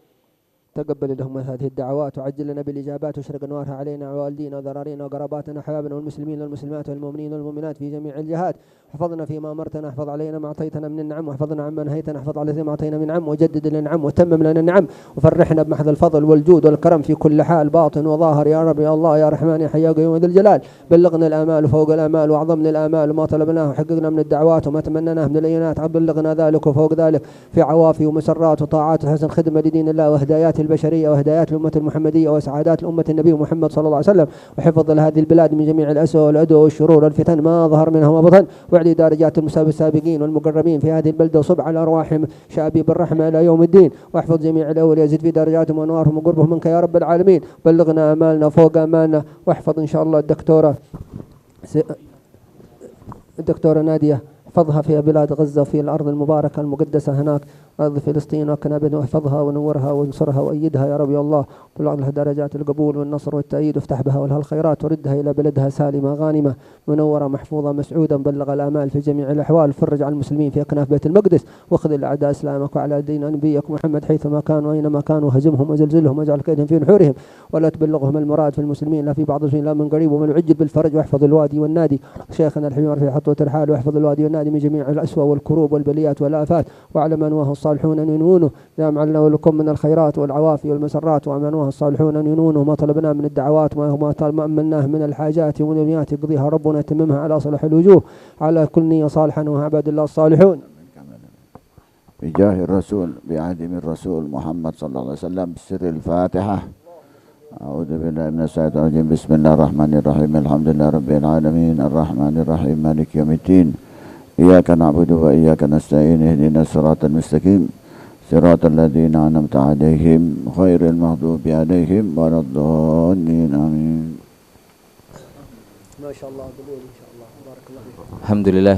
تقبل اللهم هذه الدعوات، وعجل لنا بالإجابات، واشرق أنوارها علينا ووالدينا وذرارينا وقراباتنا وحبابنا والمسلمين والمسلمات والمؤمنين والمؤمنات في جميع الجهات، احفظنا فيما أمرتنا، احفظ علينا ما أعطيتنا من النعم، واحفظنا عما نهيتنا، احفظ علينا ما أعطينا من نعم، وجدد لنا النعم وتمم لنا النعم، وفرحنا بمحض الفضل والجود والكرم في كل حال باطن وظاهر، يا رب يا الله يا رحمن يا حي يا قيوم ذي الجلال. بلغنا الآمال فوق الآمال وأعظم من الآمال، وما طلبناه وحققنا من الدعوات وما تمنناه من الأينات، بلغنا ذلك وفوق ذلك في عوافي ومسرات وطاعات وحسن خدمة لدين الله، وهدايات البشرية وهدايات الأمة المحمدية وسعادات الأمة النبي محمد صلى الله عليه وسلم، وحفظ لهذه البلاد من جميع الأسوأ والعدوى والشرور والفتن ما ظهر منها وما بطن، واعلي درجات السابقين والمقربين في هذه البلدة، وصب على أرواحهم شعبي بالرحمة إلى يوم الدين، واحفظ جميع الأولياء، زد في درجاتهم وأنوارهم وقربهم منك يا رب العالمين. بلغنا آمالنا فوق آمالنا، واحفظ إن شاء الله الدكتورة نادية، احفظها في بلاد غزة وفي الأرض المباركة المقدسة هناك، أرض فلسطين وكنابد، واحفظها ونورها وانصرها وأيدها يا رب يا الله، بلغ لها درجات القبول والنصر والتأييد، وافتح بها ولها الخيرات، وردها إلى بلدها سالمة غانمة منورة محفوظة مسعودة، بلغ الآمال في جميع الأحوال، فرج على المسلمين في أكناف بيت المقدس، واخذ الأعداء إسلامك وعلى دين نبيك محمد حيثما كانوا وأينما كانوا، وهزمهم وزلزلهم واجعل كيدهم في نحورهم، ولا تبلغهم المراد في المسلمين لا في بعض المسلمين لا من قريب، ومن عجل بالفرج، واحفظ الوادي والنادي شيخنا الحبيب في حطوة الحال، واحفظ الوادي والنادي من جميع الأسوأ والكروب والبليات والآفات، وعلى من وهو الصالحون أن ينونه جامعنا ولكم من الخيرات والعوافي والمسرات، وأمنوها الصالحون أن ينونه، ما طلبناه من الدعوات وما أمناه من الحاجات والأمنيات يقضيها ربنا يتممها على صالح الوجوه، على كل نية صالحا وعباد الله الصالحون. بجاه الرسول بعهد الرسول محمد صلى الله عليه وسلم، بسر الفاتحة. أعوذ بالله من الشيطان الرجيم، بسم الله الرحمن الرحيم، الحمد لله رب العالمين، الرحمن الرحيم، مالك يوم الدين، إياك نعبد وإياك نستعين، اهدنا الصراط المستقيم، صراط الذين أنعمت عليهم غير المغضوب عليهم ولا الضالين، آمين. ما شاء الله قبول إن شاء الله، بارك الله فيكم. الحمد لله.